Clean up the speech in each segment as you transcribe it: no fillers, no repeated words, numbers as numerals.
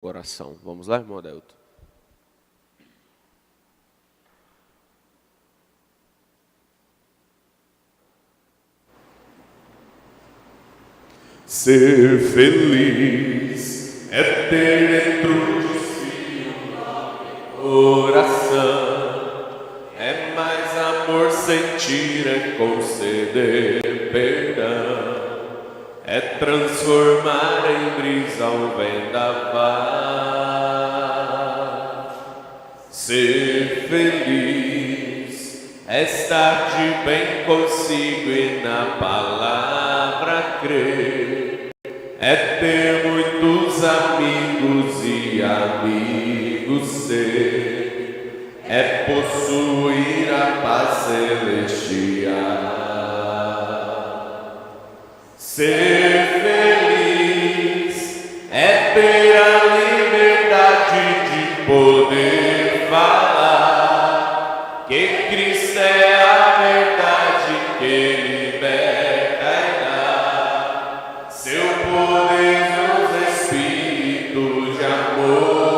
Oração. Vamos lá, irmão Adelto? Ser feliz é ter dentro de si uma oração, é mais amor sentir, é conceder perdão, é transformar em brisa o vendaval. Ser feliz é estar de bem consigo e na palavra crer, é ter muitos amigos e amigos ser, é possuir a paz celestial. Ser feliz é ter a liberdade de poder falar que Cristo é a verdade que liberta e dá seu poderoso Espírito de amor.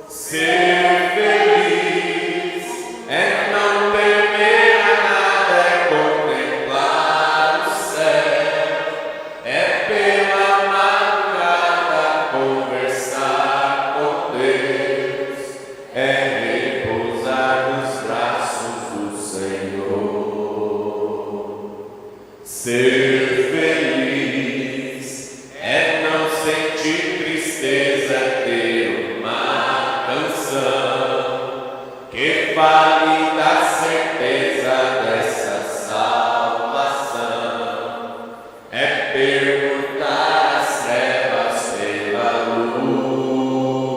Ser feliz é não temer a nada, é contemplar o céu, é pela madrugada conversar com Deus, é repousar nos braços do Senhor. Ser feliz é não sentir tristeza, é ter uma canção que fale da certeza dessa salvação, é perguntar as trevas pela luz.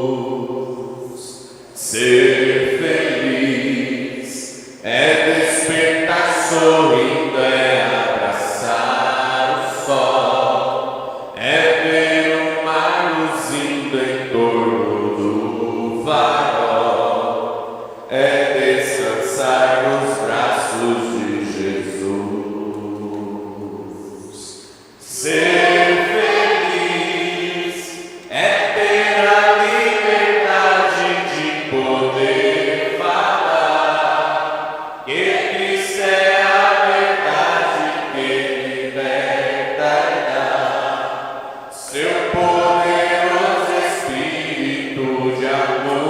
Ser feliz é despertar sorrindo, é abraçar o sol, é ver o mar luzindo em torno do farol, é descansar nos braços de Jesus. Ser feliz é ter a liberdade de poder falar que Cristo é a verdade que liberta e dá seu poderoso Espírito de amor.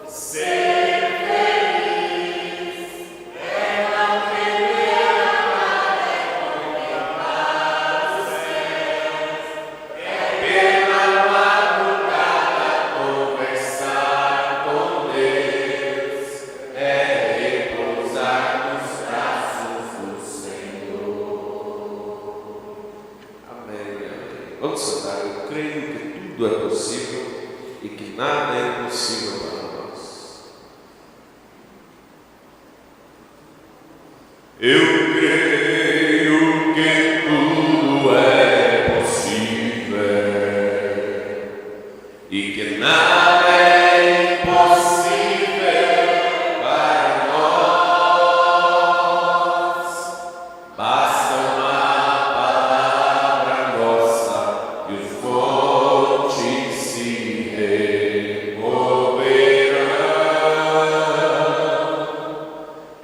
Ser feliz é não temer a nada, é contemplar os céus, é pela madrugada conversar com Deus, é repousar nos braços do Senhor. Amém, amém. Vamos sentar. Eu creio que tudo é possível e que nada é impossível para nós. Eu creio que tudo é possível e que nada é impossível para nós. Basta uma palavra nossa e os montes se removerão.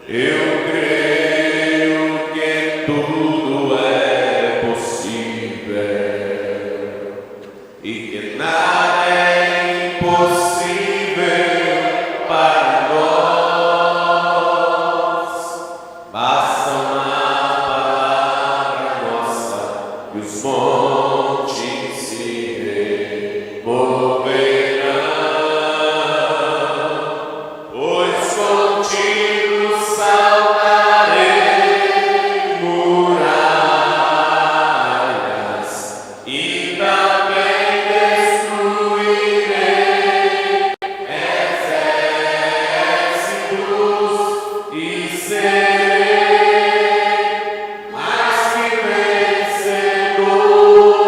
Eu creio que tudo é possível e que nada é impossível para nós. Basta uma palavra nossa e os montes se removerão, pois contigo saltarei muralhas e também destruirei exércitos e serei mais que vencedor.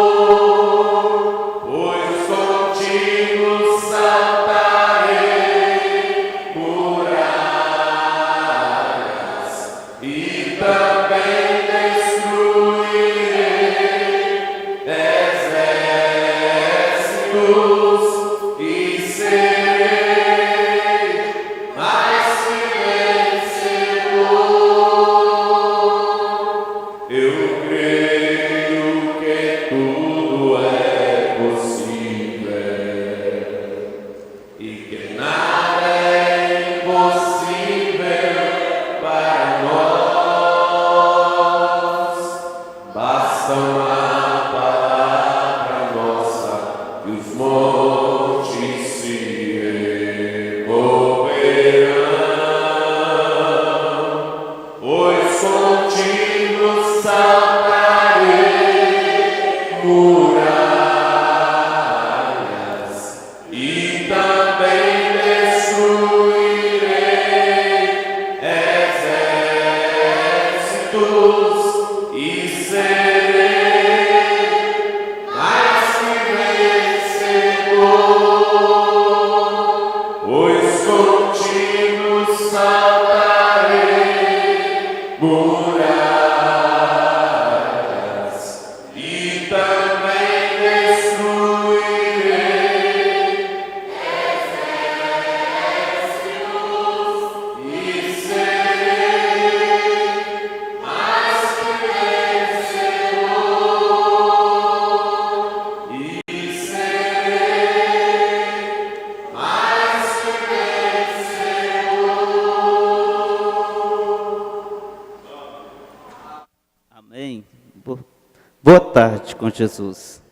Boa tarde com Jesus.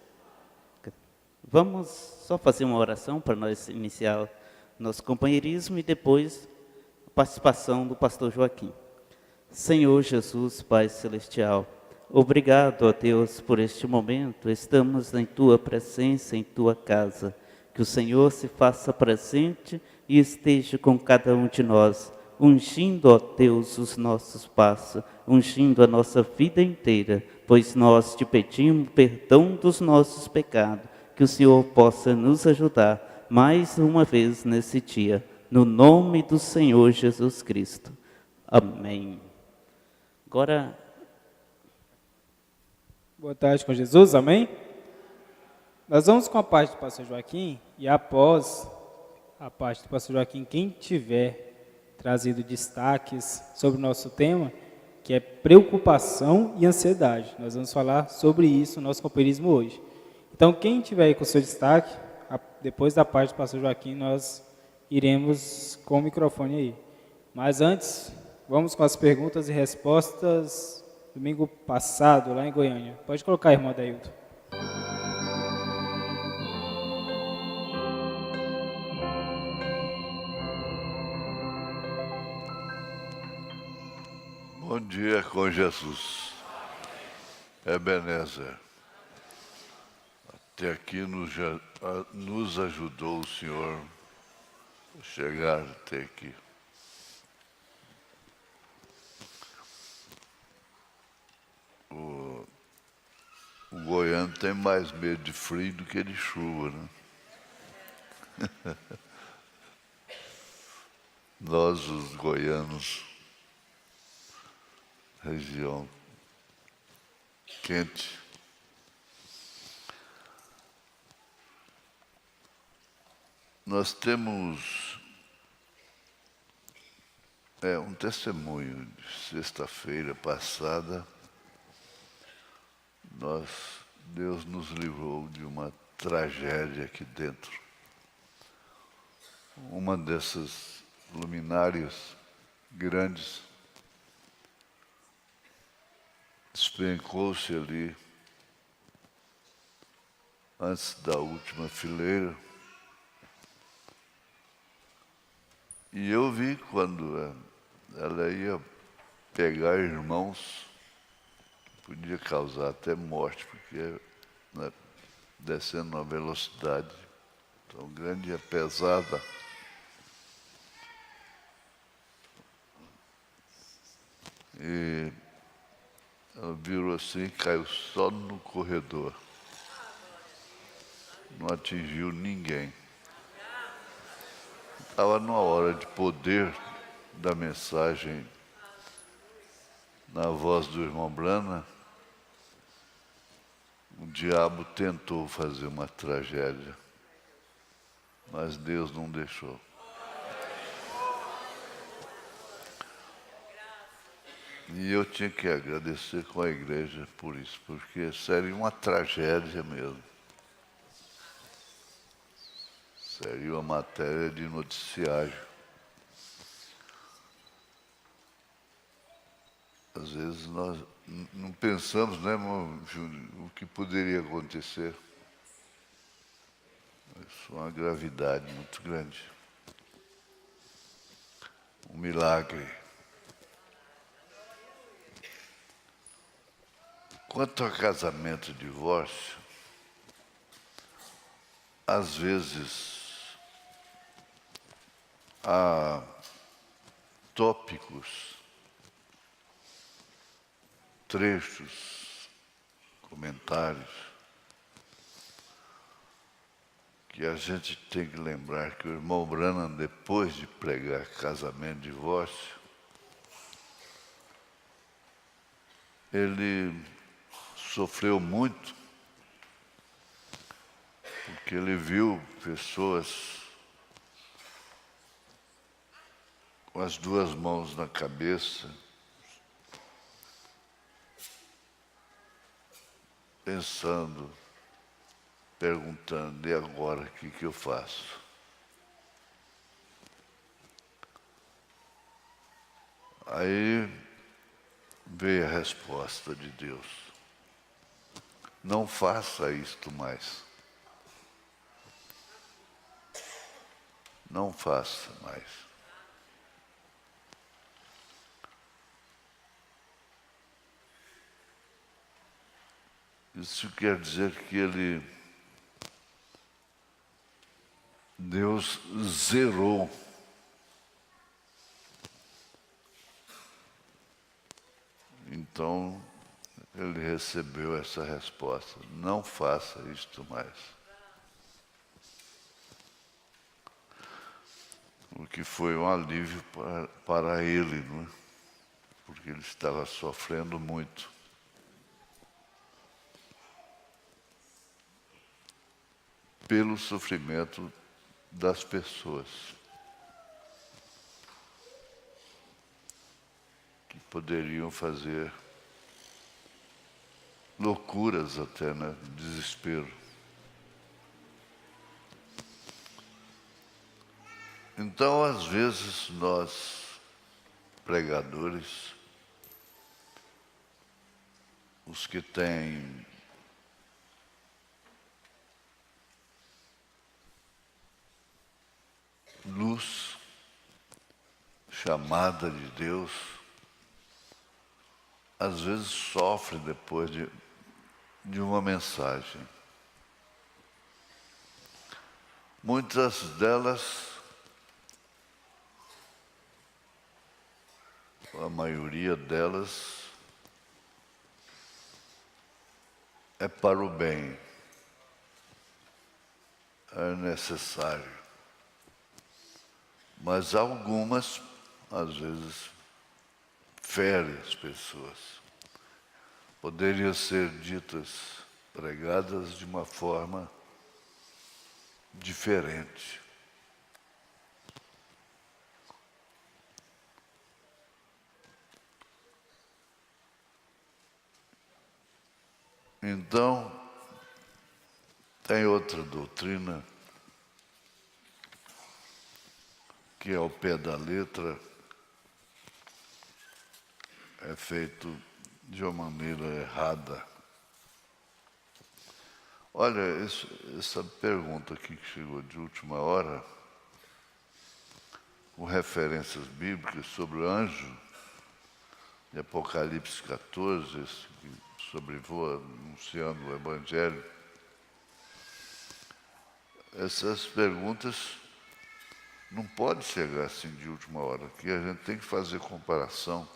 Vamos só fazer uma oração para nós iniciar nosso companheirismo e depois a participação do pastor Joaquim. Senhor Jesus, Pai Celestial, obrigado a Deus por este momento. Estamos em Tua presença, em Tua casa. Que o Senhor se faça presente e esteja com cada um de nós, ungindo, ó Deus, os nossos passos, ungindo a nossa vida inteira, pois nós te pedimos perdão dos nossos pecados, que o Senhor possa nos ajudar mais uma vez nesse dia, no nome do Senhor Jesus Cristo. Amém. Agora... Boa tarde com Jesus, amém? Nós vamos com a parte do pastor Joaquim, e após a parte do pastor Joaquim, quem tiver trazido destaques sobre o nosso tema, que é preocupação e ansiedade. Nós vamos falar sobre isso no nosso companheirismo hoje. Então, quem tiver aí com o seu destaque, depois da parte do pastor Joaquim, nós iremos com o microfone aí. Mas antes, vamos com as perguntas e respostas domingo passado, lá em Goiânia. Pode colocar, irmão Adailton. Bom dia com Jesus. Ebenezer. Até aqui nos ajudou o Senhor a chegar até aqui. O goiano tem mais medo de frio do que de chuva, né? Nós, os goianos, região quente, nós temos um testemunho de sexta-feira passada. Deus nos livrou de uma tragédia aqui dentro. Uma dessas luminárias grandes despencou-se ali antes da última fileira. E eu vi quando ela ia pegar irmãos, podia causar até morte, porque descendo uma velocidade tão grande e pesada. E ela virou assim e caiu só no corredor. Não atingiu ninguém. Estava numa hora de poder da mensagem na voz do irmão Brana. O diabo tentou fazer uma tragédia. mas Deus não deixou. E eu tinha que agradecer com a igreja por isso, porque seria uma tragédia mesmo. Seria uma matéria de noticiário. Às vezes nós não pensamos, né, Júnior, o que poderia acontecer. Isso é uma gravidade muito grande. Um milagre. Quanto a casamento e divórcio, às vezes há tópicos, trechos, comentários, que a gente tem que lembrar que o irmão Branham, depois de pregar casamento e divórcio, ele sofreu muito, porque ele viu pessoas com as duas mãos na cabeça, pensando, perguntando, e agora o que eu faço? Aí veio a resposta de Deus: não faça isto mais. Não faça mais. Isso quer dizer que Deus zerou então ele recebeu essa resposta: não faça isto mais. O que foi um alívio para ele, não é? Porque ele estava sofrendo muito. Pelo sofrimento das pessoas que poderiam fazer loucuras até, né? Desespero. Então, às vezes, nós, pregadores, os que têm luz, chamada de Deus, às vezes sofrem depois de uma mensagem. Muitas delas, a maioria delas, é para o bem, é necessário. Mas algumas, às vezes, ferem as pessoas. Poderiam ser ditas, pregadas de uma forma diferente. Então, tem outra doutrina que ao pé da letra é feito de uma maneira errada. Olha, essa pergunta aqui que chegou de última hora, com referências bíblicas sobre o anjo, de Apocalipse 14, esse que sobrevoa anunciando o Evangelho. Essas perguntas não podem chegar assim de última hora, que a gente tem que fazer comparação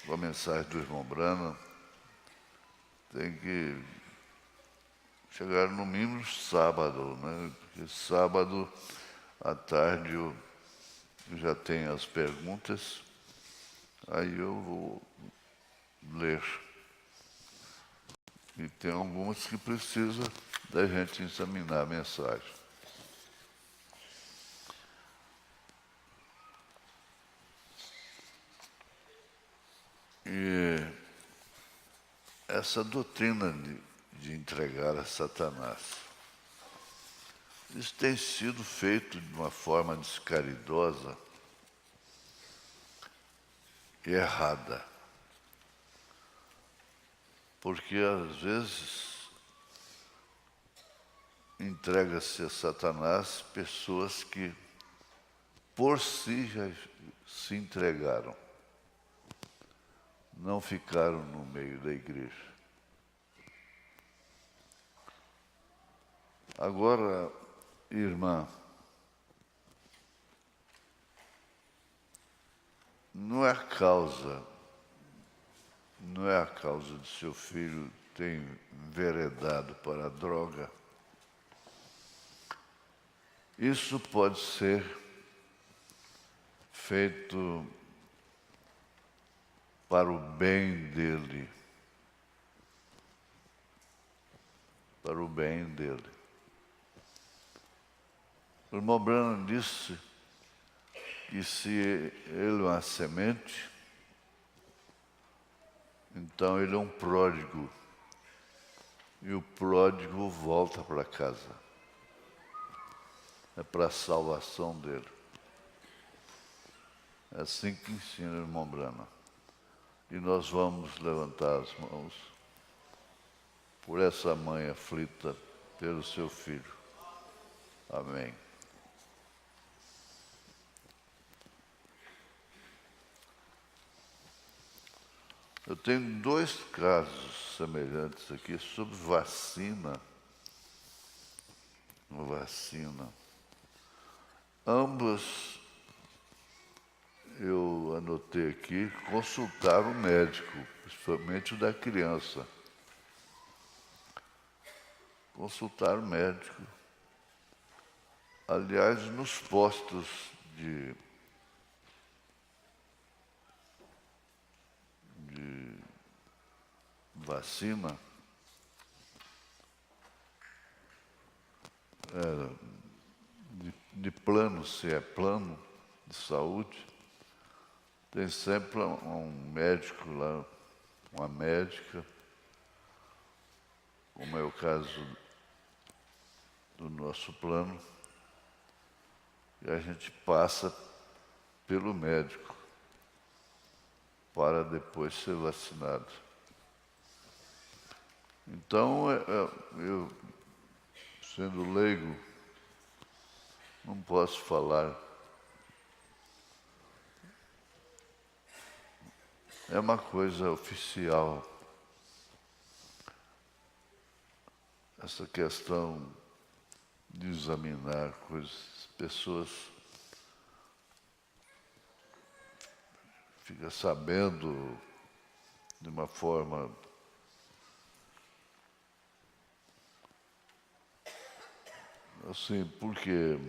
com a mensagem do irmão Branham, tem que chegar no mínimo sábado, né? Porque sábado à tarde eu já tenho as perguntas, aí eu vou ler. E tem algumas que precisam da gente examinar a mensagem. essa doutrina de entregar a Satanás. Isso tem sido feito de uma forma descaridosa e errada. Porque, às vezes, entrega-se a Satanás pessoas que, por si, já se entregaram. Não ficaram no meio da igreja. Agora, irmã, não é a causa de seu filho ter enveredado para a droga. Isso pode ser feito para o bem dele. Para o bem dele. O irmão Branham disse que se ele é uma semente, então ele é um pródigo. E o pródigo volta para casa. É para a salvação dele. É assim que ensina o irmão Branham. E nós vamos levantar as mãos por essa mãe aflita pelo seu filho. Amém. Eu tenho 2 casos semelhantes aqui sobre vacina. Ambos, eu anotei aqui, consultar o médico, principalmente o da criança. Consultar o médico. Aliás, nos postos de vacina, de plano, se é plano de saúde, tem sempre um médico lá, uma médica, como é o caso do nosso plano, e a gente passa pelo médico para depois ser vacinado. Então, eu, sendo leigo, não posso falar. É uma coisa oficial. Essa questão de examinar coisas, pessoas ficam sabendo de uma forma assim, porque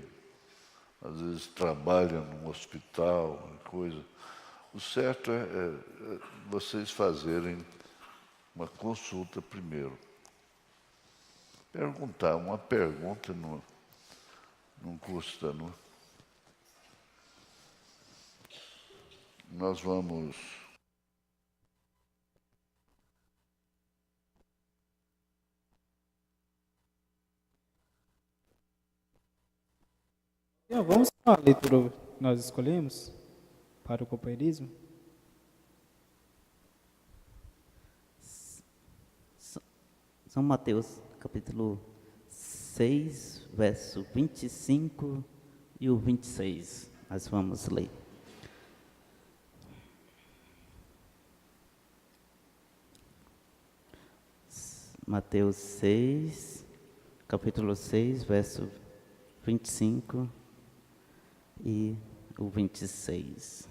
às vezes trabalham num hospital, coisa. O certo é vocês fazerem uma consulta primeiro. Perguntar, uma pergunta não custa, não. Nós vamos... Vamos para a leitura que nós escolhemos para o companheirismo. São Mateus, capítulo 6, verso 25 e o 26. Nós vamos ler. Mateus 6, capítulo 6, verso 25 e o 26.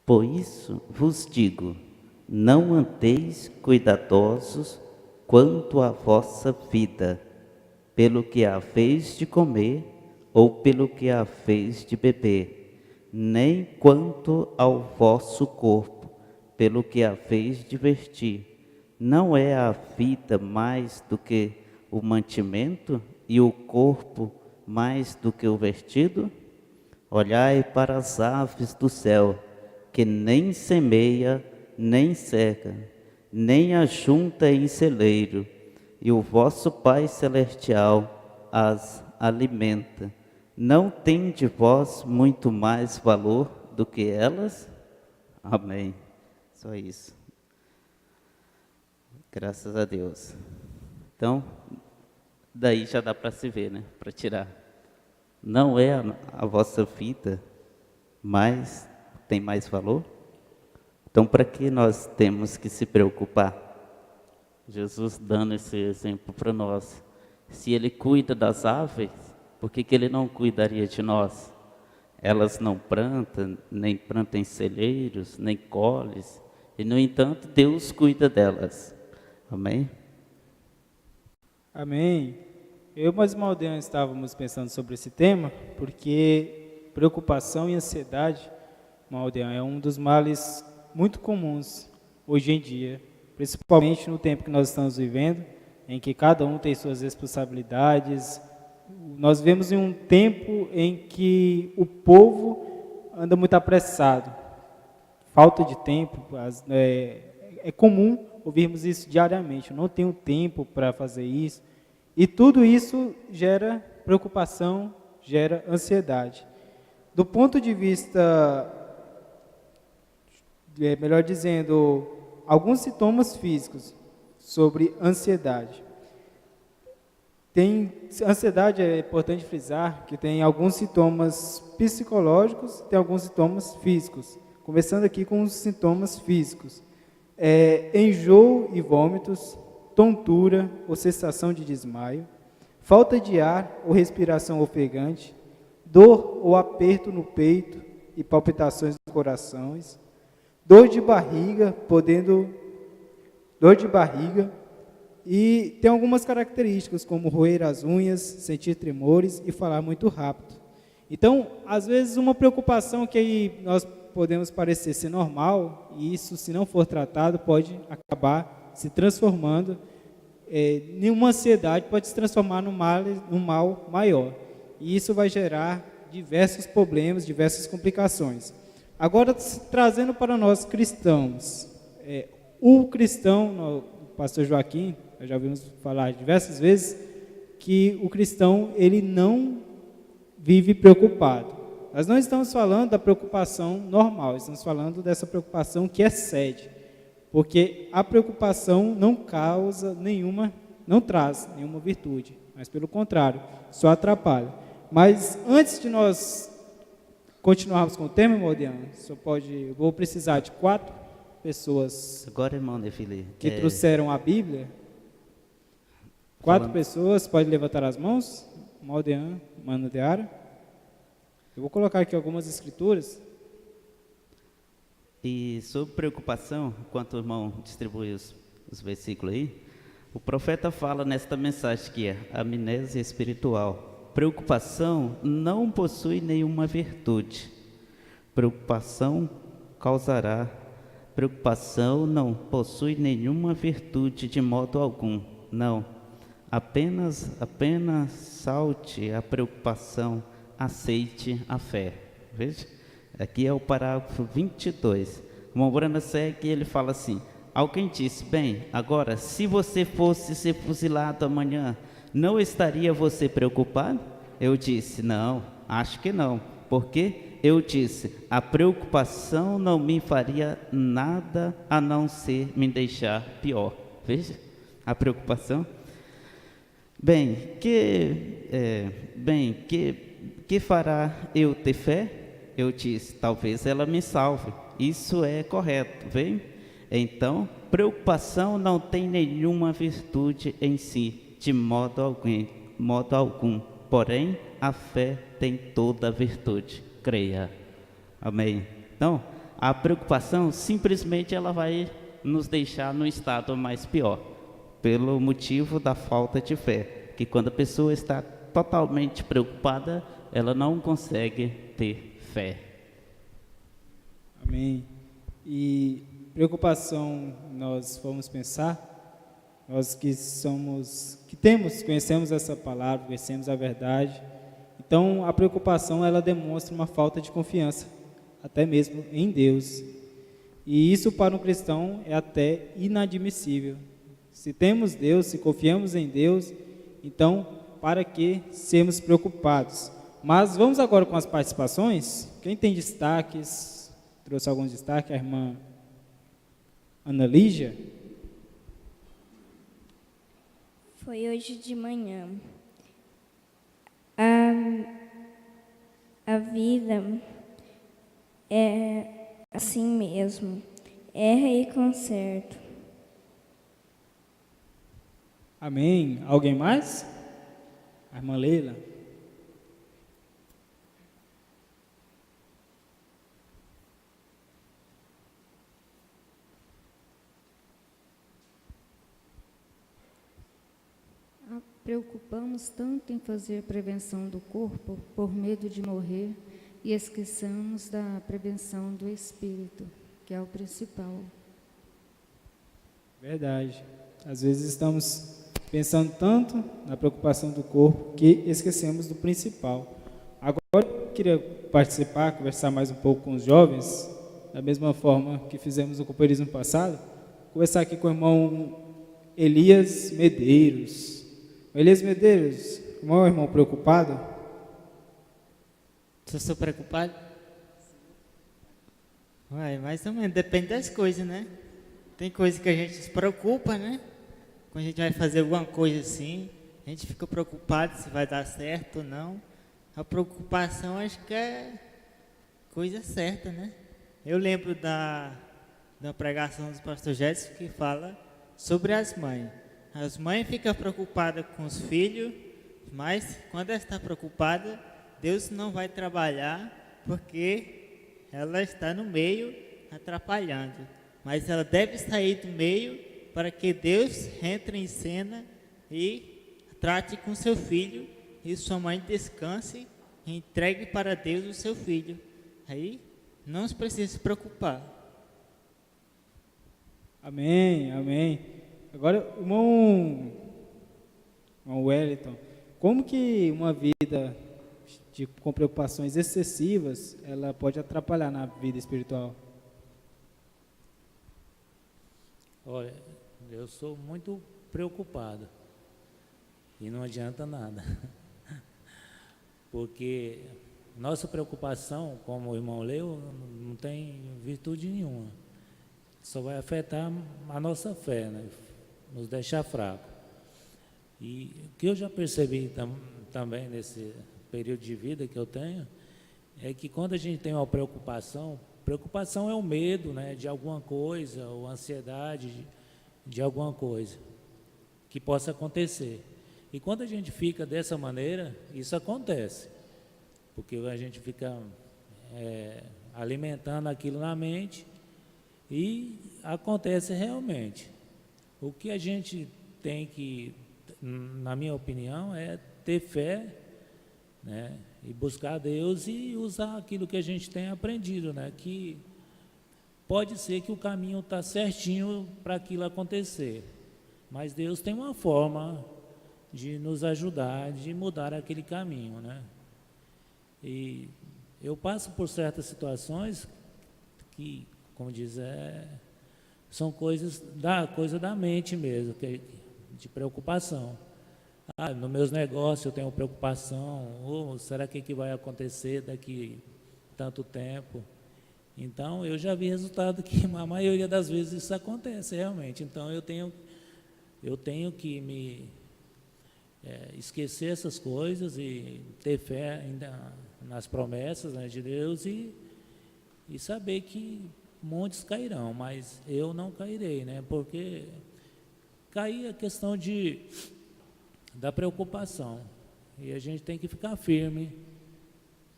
Por isso vos digo, não andeis cuidadosos quanto à vossa vida, pelo que haveis de comer ou pelo que haveis de beber, nem quanto ao vosso corpo, pelo que haveis de vestir. Não é a vida mais do que o mantimento e o corpo mais do que o vestido? Olhai para as aves do céu, que nem semeia, nem seca, nem ajunta em celeiro, e o vosso Pai Celestial as alimenta. Não tem de vós muito mais valor do que elas? Amém. Só isso. Graças a Deus. Então, daí já dá para se ver, né? Para tirar. Não é a vossa vida, mas tem mais valor? Então, para que nós temos que se preocupar? Jesus dando esse exemplo para nós. Se Ele cuida das aves, por que Ele não cuidaria de nós? Elas não plantam, nem plantam em celeiros, nem colhem, e no entanto Deus cuida delas. Amém? Amém. Eu e mais uma aldeia estávamos pensando sobre esse tema, porque preocupação e ansiedade, uma aldeia, é um dos males muito comuns hoje em dia, principalmente no tempo que nós estamos vivendo, em que cada um tem suas responsabilidades. Nós vivemos em um tempo em que o povo anda muito apressado, falta de tempo. É comum ouvirmos isso diariamente, eu não tenho tempo para fazer isso. E tudo isso gera preocupação, gera ansiedade. Do ponto de vista, melhor dizendo, alguns sintomas físicos sobre ansiedade. Ansiedade, é importante frisar que tem alguns sintomas psicológicos, tem alguns sintomas físicos. Começando aqui com os sintomas físicos. Enjoo e vômitos, tontura ou sensação de desmaio, falta de ar ou respiração ofegante, dor ou aperto no peito e palpitações dos corações, dor de barriga, e tem algumas características, como roer as unhas, sentir tremores e falar muito rápido. Então, às vezes, uma preocupação que aí nós podemos parecer ser normal, e isso, se não for tratado, pode acabar se transformando em uma ansiedade, pode se transformar num mal maior. E isso vai gerar diversos problemas, diversas complicações. Agora, trazendo para nós cristãos, o cristão, o pastor Joaquim, nós já ouvimos falar diversas vezes, que o cristão, ele não vive preocupado. Nós não estamos falando da preocupação normal, estamos falando dessa preocupação que excede, porque a preocupação não traz nenhuma virtude, mas pelo contrário, só atrapalha. Mas antes de nós continuarmos com o tema, Mordiano, eu vou precisar de 4 pessoas Agora, irmão Nefili, que trouxeram a Bíblia. 4 pessoas, pode levantar as mãos. Mordiano, Mano Deara. Eu vou colocar aqui algumas escrituras. E sobre preocupação, enquanto o irmão distribui os versículos aí, o profeta fala nesta mensagem que é amnésia espiritual. Preocupação não possui nenhuma virtude. Preocupação não possui nenhuma virtude de modo algum. Não. Apenas salte a preocupação, aceite a fé. Veja, aqui é o parágrafo 22. O irmão Brana segue e ele fala assim: alguém disse, bem, agora, se você fosse ser fuzilado amanhã, não estaria você preocupado? Eu disse, não, acho que não. Porque eu disse, a preocupação não me faria nada a não ser me deixar pior. Veja, a preocupação. Bem, que fará eu ter fé? Eu disse, talvez ela me salve. Isso é correto, vem? Então, preocupação não tem nenhuma virtude em si, de modo algum. Porém, a fé tem toda a virtude. Creia. Amém. Então, a preocupação simplesmente ela vai nos deixar no estado mais pior, pelo motivo da falta de fé, que quando a pessoa está totalmente preocupada, ela não consegue ter fé. Amém. E preocupação, nós vamos pensar, nós conhecemos essa palavra, conhecemos a verdade. Então, a preocupação, ela demonstra uma falta de confiança, até mesmo em Deus. E isso para um cristão é até inadmissível. Se temos Deus, se confiamos em Deus, então para que sermos preocupados? Mas vamos agora com as participações. Quem tem destaques? Trouxe alguns destaques, a irmã Ana Lígia. Foi hoje de manhã. A vida é assim mesmo. Erra e conserta. Amém. Alguém mais? A irmã Leila. Preocupamos tanto em fazer prevenção do corpo por medo de morrer e esquecemos da prevenção do espírito, que é o principal. Verdade. Às vezes estamos pensando tanto na preocupação do corpo que esquecemos do principal. Agora eu queria participar, conversar mais um pouco com os jovens, da mesma forma que fizemos no companheirismo passado, conversar aqui com o irmão Elias Medeiros. Elias Medeiros, como é o irmão preocupado? Se eu sou preocupado? Ué, mais ou menos, depende das coisas, né? Tem coisa que a gente se preocupa, né? Quando a gente vai fazer alguma coisa assim, a gente fica preocupado se vai dar certo ou não. A preocupação acho que é coisa certa, né? Eu lembro da pregação do pastor Jéssica que fala sobre as mães. As mães ficam preocupadas com os filhos, mas quando ela está preocupada, Deus não vai trabalhar porque ela está no meio atrapalhando. Mas ela deve sair do meio para que Deus entre em cena e trate com seu filho e sua mãe descanse e entregue para Deus o seu filho. Aí não se precisa se preocupar. Amém, amém. Agora, irmão Wellington, como que uma vida com preocupações excessivas, ela pode atrapalhar na vida espiritual? Olha, eu sou muito preocupado e não adianta nada, porque nossa preocupação, como o irmão leu, não tem virtude nenhuma, só vai afetar a nossa fé, né? Nos deixar fraco. E o que eu já percebi também nesse período de vida que eu tenho, é que quando a gente tem uma preocupação é o medo, né, de alguma coisa, ou ansiedade de alguma coisa que possa acontecer. E quando a gente fica dessa maneira, isso acontece, porque a gente fica alimentando aquilo na mente e acontece realmente. O que a gente tem que, na minha opinião, é ter fé, né, e buscar a Deus e usar aquilo que a gente tem aprendido, né, que pode ser que o caminho está certinho para aquilo acontecer, mas Deus tem uma forma de nos ajudar, de mudar aquele caminho, né? E eu passo por certas situações que, como diz, são coisa da mente mesmo, de preocupação. Nos meus negócios eu tenho preocupação, será que vai acontecer daqui tanto tempo? Então, eu já vi resultado que a maioria das vezes isso acontece realmente. Então, eu tenho que me esquecer essas coisas e ter fé ainda nas promessas, né, de Deus e saber que montes cairão, mas eu não cairei, né? Porque cair é questão da preocupação. E a gente tem que ficar firme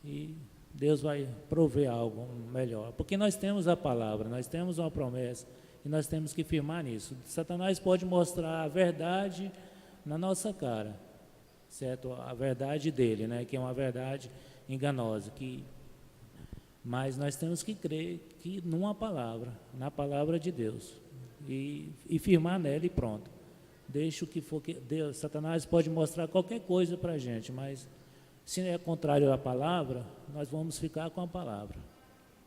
e Deus vai prover algo melhor. Porque nós temos a palavra, nós temos uma promessa e nós temos que firmar nisso. Satanás pode mostrar a verdade na nossa cara, certo? A verdade dele, né? Que é uma verdade enganosa, mas nós temos que crer que numa palavra, na palavra de Deus, e firmar nela e pronto. Deixa o que for que Deus, Satanás pode mostrar qualquer coisa para a gente, mas se é contrário à palavra, nós vamos ficar com a palavra,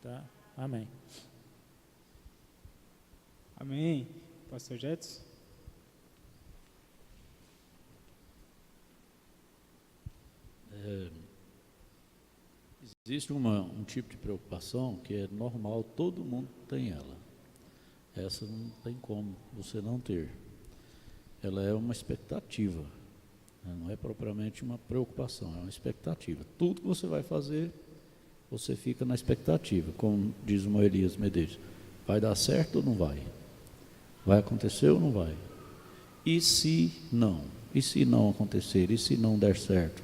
tá? Amém. Amém. Pastor Jetson? Existe um tipo de preocupação que é normal, todo mundo tem ela. Essa não tem como você não ter. Ela é uma expectativa, né? Não é propriamente uma preocupação, é uma expectativa. Tudo que você vai fazer, você fica na expectativa, como diz o Elias Medeiros. Vai dar certo ou não vai? Vai acontecer ou não vai? E se não? E se não acontecer? E se não der certo?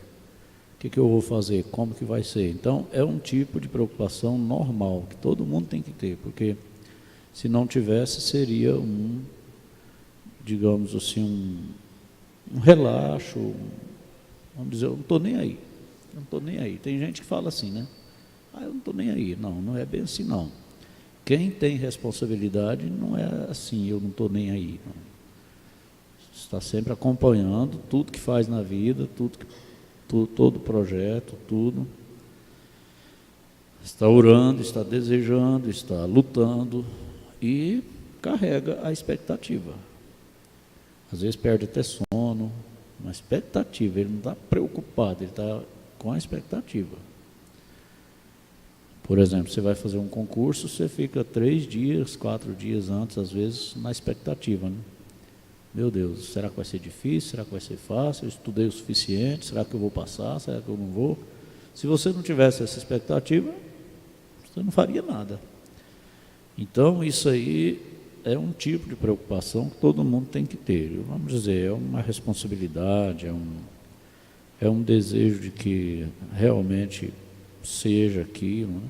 O que eu vou fazer? Como que vai ser? Então, é um tipo de preocupação normal, que todo mundo tem que ter, porque se não tivesse, seria digamos assim, um relaxo, vamos dizer, eu não estou nem aí, eu não estou nem aí. Tem gente que fala assim, né? Eu não estou nem aí. Não, não é bem assim, não. Quem tem responsabilidade não é assim, eu não estou nem aí. Não. Está sempre acompanhando tudo que faz na vida, todo projeto, tudo. Está orando, está desejando, está lutando e carrega a expectativa. Às vezes perde até sono, uma expectativa, ele não está preocupado, ele está com a expectativa. Por exemplo, você vai fazer um concurso, você fica 3 dias, 4 dias antes, às vezes, na expectativa, né? Meu Deus, será que vai ser difícil? Será que vai ser fácil? Eu estudei o suficiente? Será que eu vou passar? Será que eu não vou? Se você não tivesse essa expectativa, você não faria nada. Então, isso aí é um tipo de preocupação que todo mundo tem que ter. Vamos dizer, é uma responsabilidade, é um desejo de que realmente seja aquilo, né?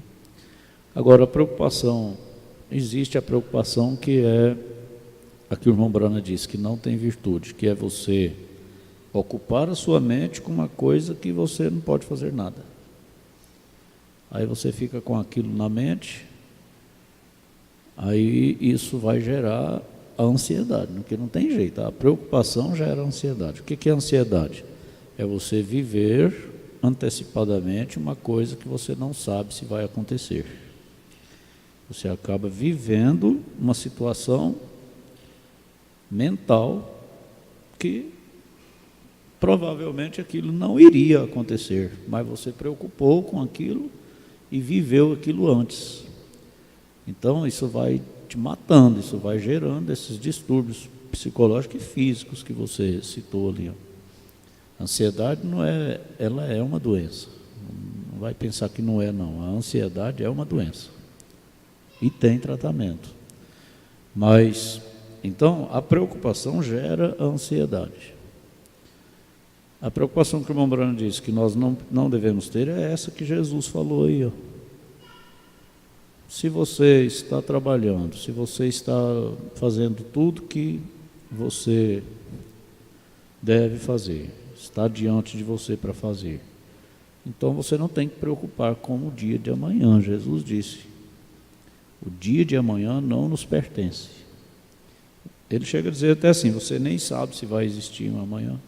Agora, a preocupação, existe a preocupação que é aqui o irmão Brana disse, que não tem virtude, que é você ocupar a sua mente com uma coisa que você não pode fazer nada. Aí você fica com aquilo na mente, aí isso vai gerar a ansiedade, porque não tem jeito, a preocupação gera ansiedade. O que é ansiedade? É você viver antecipadamente uma coisa que você não sabe se vai acontecer. Você acaba vivendo uma situação mental que provavelmente aquilo não iria acontecer, mas você preocupou com aquilo e viveu aquilo antes. Então isso vai te matando, isso vai gerando esses distúrbios psicológicos e físicos que você citou ali. A ansiedade ela é uma doença. Não vai pensar que não é, não. A ansiedade é uma doença e tem tratamento. Mas então, a preocupação gera a ansiedade. A preocupação que o irmão Brano disse que nós não devemos ter é essa que Jesus falou aí. Ó. Se você está trabalhando, se você está fazendo tudo que você deve fazer, está diante de você para fazer, então você não tem que preocupar com o dia de amanhã. Jesus disse, o dia de amanhã não nos pertence. Ele chega a dizer até assim, você nem sabe se vai existir um amanhã.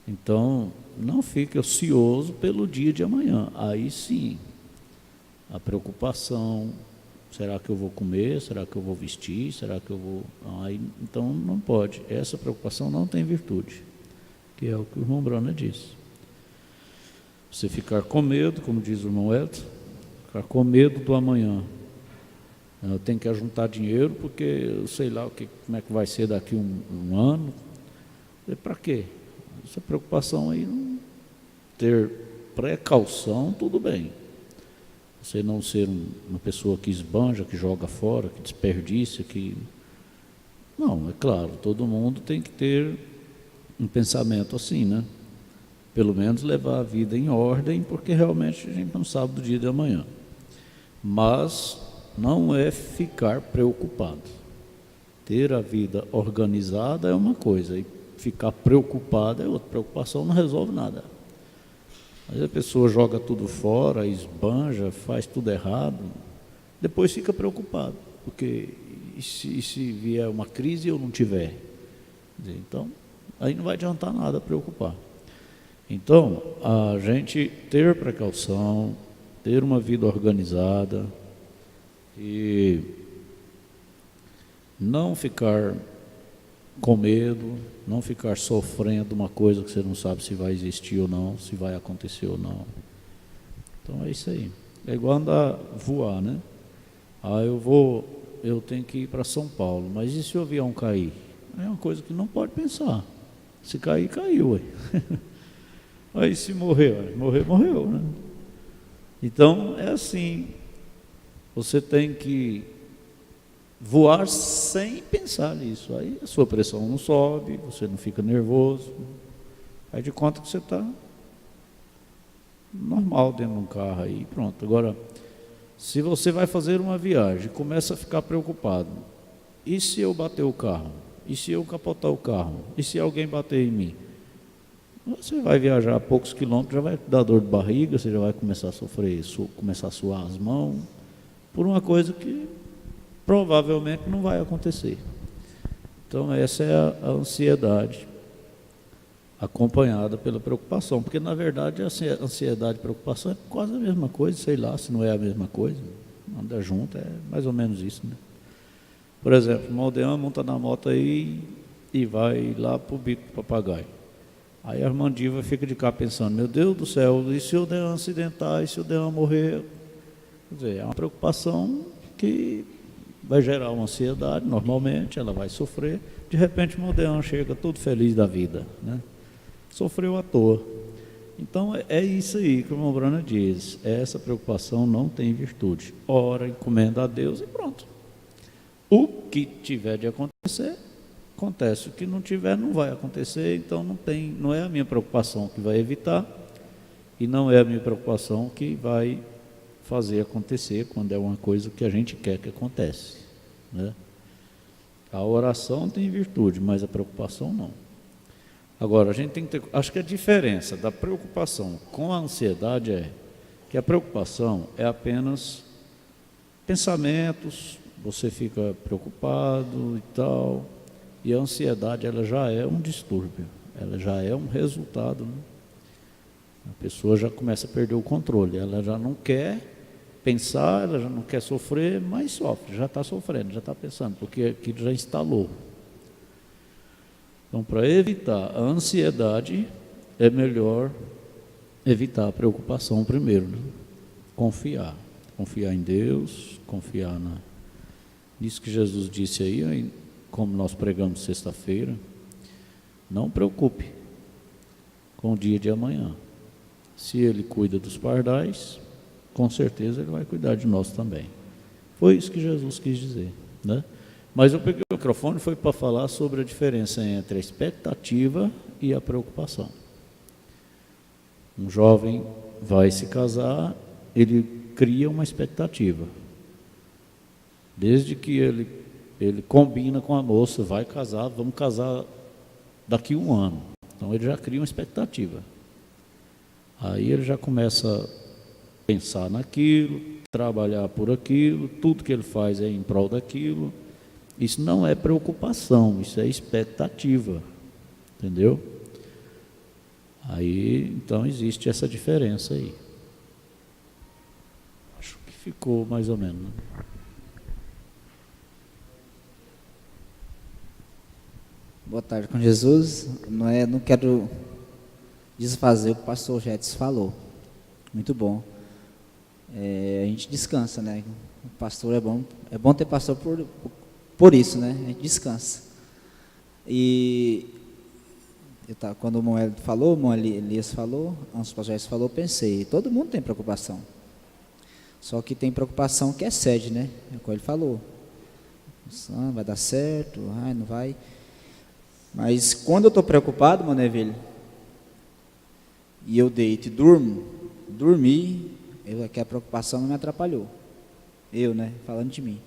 Então, não fique ansioso pelo dia de amanhã. Aí sim, a preocupação, será que eu vou comer? Será que eu vou vestir? Será que eu vou... Aí, então, não pode. Essa preocupação não tem virtude, que é o que o irmão Brana disse. Você ficar com medo, como diz o irmão Elton, ficar com medo do amanhã. Eu tenho que juntar dinheiro porque eu sei lá como é que vai ser daqui um ano. Para quê? Essa preocupação aí, não ter precaução, tudo bem. Você não ser uma pessoa que esbanja, que joga fora, que desperdiça, que... Não, é claro, todo mundo tem que ter um pensamento assim, né? Pelo menos levar a vida em ordem, porque realmente a gente não sabe do dia de amanhã. Mas não é ficar preocupado. Ter a vida organizada é uma coisa, e ficar preocupado é outra. Preocupação não resolve nada. Aí a pessoa joga tudo fora, esbanja, faz tudo errado, depois fica preocupado, porque e se vier uma crise e eu não tiver? Então, aí não vai adiantar nada preocupar. Então, a gente ter precaução, ter uma vida organizada, e não ficar com medo, não ficar sofrendo uma coisa que você não sabe se vai existir ou não, se vai acontecer ou não. Então é isso aí. É igual andar, voar, né? Eu tenho que ir para São Paulo, mas e se o avião cair? É uma coisa que não pode pensar. Se cair, caiu. Ué. Aí se morrer, morreu, né? Então é assim, você tem que voar sem pensar nisso. Aí a sua pressão não sobe, você não fica nervoso. Aí de conta que você está normal dentro de um carro aí, pronto. Agora, se você vai fazer uma viagem e começa a ficar preocupado, e se eu bater o carro? E se eu capotar o carro? E se alguém bater em mim? Você vai viajar a poucos quilômetros, já vai dar dor de barriga, você já vai começar a sofrer, começar a suar as mãos, por uma coisa que provavelmente não vai acontecer. Então essa é a ansiedade, acompanhada pela preocupação, porque na verdade a ansiedade e a preocupação é quase a mesma coisa, sei lá se não é a mesma coisa, anda junto, é mais ou menos isso, né? Por exemplo, o Maldeão monta na moto aí e vai lá para o bico do papagaio. Aí a Armandiva fica de cá pensando, meu Deus do céu, e se eu der um acidentar, e se eu der uma morrer? Quer dizer, é uma preocupação que vai gerar uma ansiedade, normalmente, ela vai sofrer. De repente o Maldeão chega todo feliz da vida, né? Sofreu à toa. Então é isso aí que o irmão Brana diz, essa preocupação não tem virtude. Ora, encomenda a Deus e pronto. O que tiver de acontecer, acontece. O que não tiver, não vai acontecer. Então não é a minha preocupação que vai evitar e não é a minha preocupação que vai fazer acontecer quando é uma coisa que a gente quer que aconteça, né? A oração tem virtude, mas a preocupação não. Agora, a gente tem que ter, acho que a diferença da preocupação com a ansiedade é que a preocupação é apenas pensamentos, você fica preocupado e tal, e a ansiedade ela já é um distúrbio, ela já é um resultado, né? A pessoa já começa a perder o controle, ela já não quer pensar, ela já não quer sofrer, mas sofre, já está sofrendo, já está pensando, porque aquilo já instalou. Então, para evitar a ansiedade, é melhor evitar a preocupação primeiro, né? Confiar em Deus, confiar nisso que Jesus disse aí, como nós pregamos sexta-feira, não preocupe com o dia de amanhã. Se Ele cuida dos pardais, com certeza Ele vai cuidar de nós também. Foi isso que Jesus quis dizer, né? Mas eu peguei o microfone foi para falar sobre a diferença entre a expectativa e a preocupação. Um jovem vai se casar, ele cria uma expectativa. Desde que ele combina com a moça, vai casar, vamos casar daqui a um ano. Então ele já cria uma expectativa. Aí ele já começa a pensar naquilo, trabalhar por aquilo, tudo que ele faz é em prol daquilo. Isso não é preocupação, isso é expectativa, entendeu? Aí, então, existe essa diferença aí. Acho que ficou mais ou menos, né? Boa tarde com Jesus. Não quero desfazer o que o pastor Jetes falou. Muito bom. A gente descansa, né? O pastor é bom ter pastor por isso, né? A gente descansa. E quando o irmão Elias falou, antes do pastor Jetes falou, pensei, todo mundo tem preocupação. Só que tem preocupação que excede, né? É como ele falou. Vai dar certo, não vai. Mas quando eu estou preocupado, Monevilho, e eu deito e dormi, que a preocupação não me atrapalhou. Né? Falando de mim.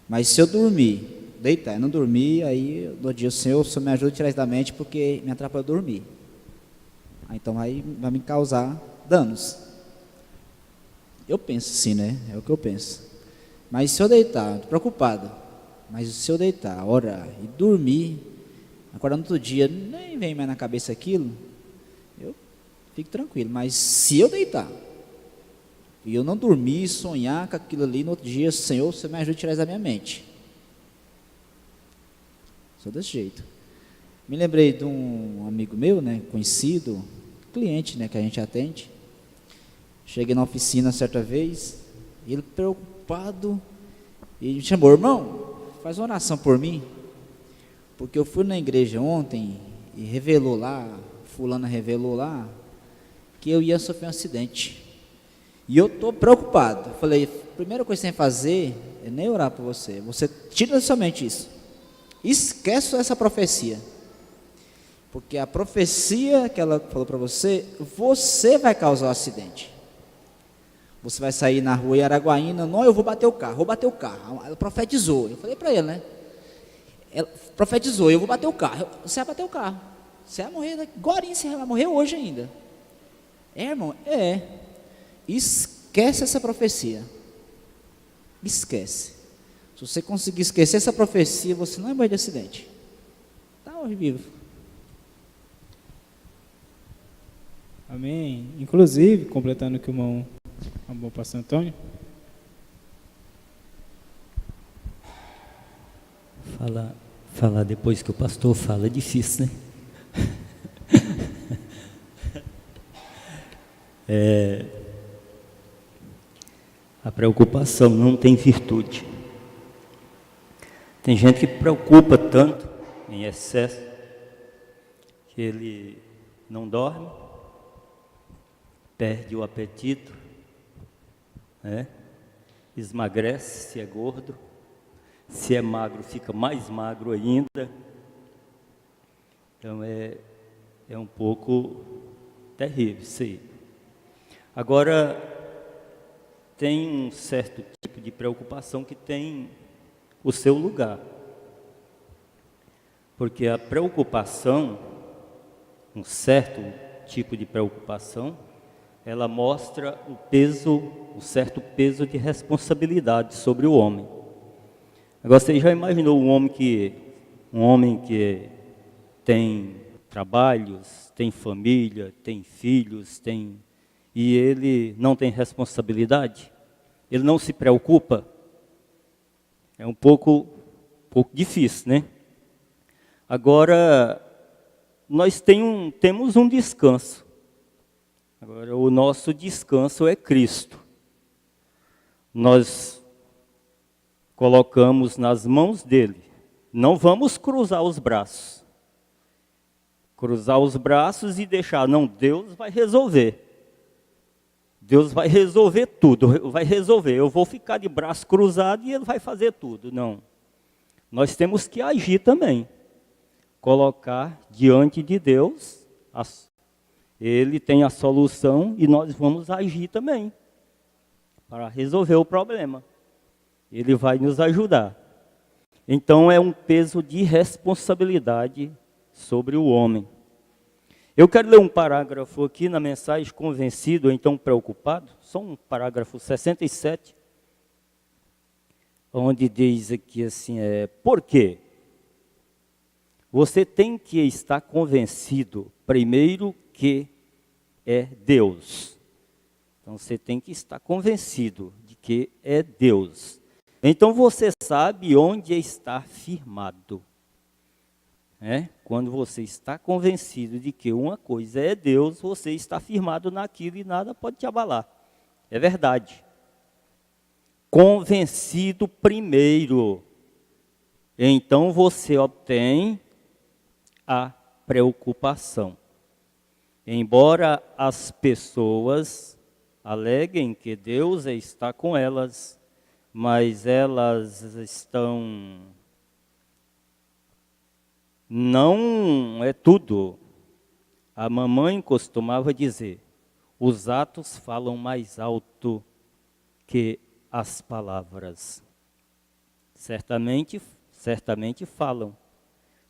Mas se eu dormir, deitar e não dormir, aí no dia o Senhor me ajuda a tirar isso da mente, porque me atrapalhou dormir. Então vai me causar danos. Eu penso assim, né? É o que eu penso. Mas se eu deitar, estou preocupado, mas se eu deitar, orar e dormir, acordar no outro dia, nem vem mais na cabeça aquilo, eu fico tranquilo. Mas se eu deitar e eu não dormir, sonhar com aquilo ali, no outro dia, Senhor, você me ajuda a tirar isso da minha mente. sou desse jeito. Me lembrei de um amigo meu, né, conhecido, cliente, né, que a gente atende. Cheguei na oficina certa vez, ele preocupado, e me chamou: irmão, faz uma oração por mim, porque eu fui na igreja ontem e revelou lá, fulana revelou lá, que eu ia sofrer um acidente. E eu estou preocupado. Eu falei: a primeira coisa que você tem que fazer é nem orar por você. Você tira somente isso. Esquece essa profecia. Porque a profecia que ela falou para você, você vai causar o acidente. Você vai sair na rua em Araguaína: não, eu vou bater o carro, Ela profetizou. Eu falei para ele, né? Ela profetizou: eu vou bater o carro. Você vai bater o carro. Você vai morrer agora, você vai morrer hoje ainda. Irmão? Esquece essa profecia. Esquece. Se você conseguir esquecer essa profecia, você não vai morrer de acidente. Está hoje vivo. Amém. Inclusive, completando o que o irmão pastor Antônio. Falar depois que o pastor fala é difícil, né? A preocupação não tem virtude. Tem gente que preocupa tanto, em excesso, que ele não dorme, perde o apetite, né? Esmagrece se é gordo, se é magro fica mais magro ainda. Então é um pouco terrível isso aí. Agora, tem um certo tipo de preocupação que tem o seu lugar. Porque a preocupação, um certo tipo de preocupação, ela mostra um certo peso de responsabilidade sobre o homem. Agora, você já imaginou um homem que tem trabalhos, tem família, tem filhos, e ele não tem responsabilidade? Ele não se preocupa? É um pouco difícil, né? Agora, nós temos um descanso. Agora, o nosso descanso é Cristo. Nós colocamos nas mãos dele. Não vamos cruzar os braços. Cruzar os braços e deixar, não, Deus vai resolver. Deus vai resolver tudo, vai resolver. Eu vou ficar de braço cruzado e ele vai fazer tudo. Não. Nós temos que agir também. Colocar diante de Deus, ele tem a solução e nós vamos agir também para resolver o problema. Ele vai nos ajudar. Então é um peso de responsabilidade sobre o homem. Eu quero ler um parágrafo aqui na mensagem Convencido, então Preocupado, só um parágrafo 67, onde diz aqui assim, por quê? Você tem que estar convencido, primeiro, que é Deus. Então, você tem que estar convencido de que é Deus. Então, você sabe onde está firmado. Quando você está convencido de que uma coisa é Deus, você está firmado naquilo e nada pode te abalar. É verdade. Convencido primeiro. Então, você obtém a preocupação. Embora as pessoas aleguem que Deus está com elas, mas elas estão... Não é tudo. A mamãe costumava dizer, os atos falam mais alto que as palavras. Certamente falam.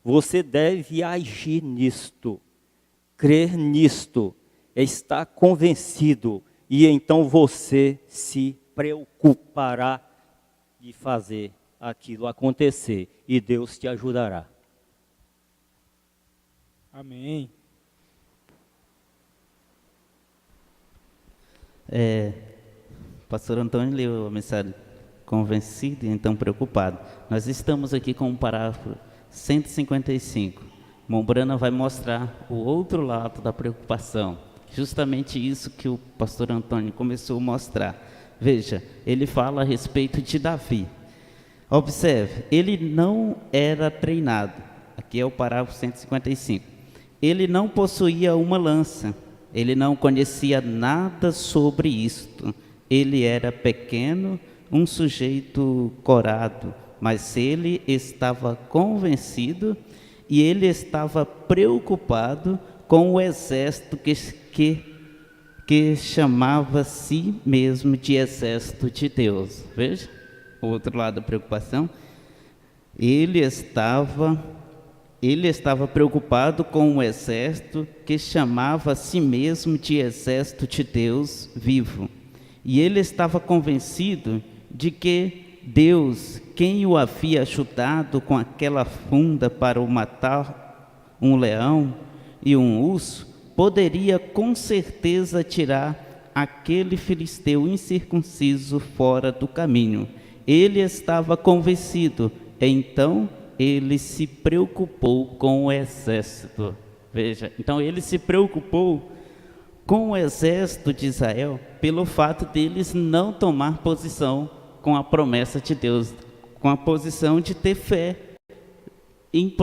Você deve agir nisto, crer nisto, estar convencido, e então você se preocupará de fazer aquilo acontecer, e Deus te ajudará. Amém. Pastor Antônio leu a mensagem Convencido e então Preocupado. Nós estamos aqui com um parágrafo 155. Mombrana vai mostrar o outro lado da preocupação. Justamente isso que o pastor Antônio começou a mostrar. Veja, ele fala a respeito de Davi. Observe, ele não era treinado. Aqui é o parágrafo 155. Ele não possuía uma lança. Ele não conhecia nada sobre isto. Ele era pequeno, um sujeito corado, mas ele estava convencido e ele estava preocupado com o exército que chamava a si mesmo de exército de Deus. Veja, o outro lado da preocupação. Ele estava preocupado com o exército que chamava a si mesmo de exército de Deus vivo. E ele estava convencido de que Deus, quem o havia ajudado com aquela funda para o matar um leão e um urso, poderia com certeza tirar aquele filisteu incircunciso fora do caminho. Ele estava convencido, então ele se preocupou com o exército. Veja, então ele se preocupou com o exército de Israel pelo fato deles não tomar posição com a promessa de Deus, com a posição de ter fé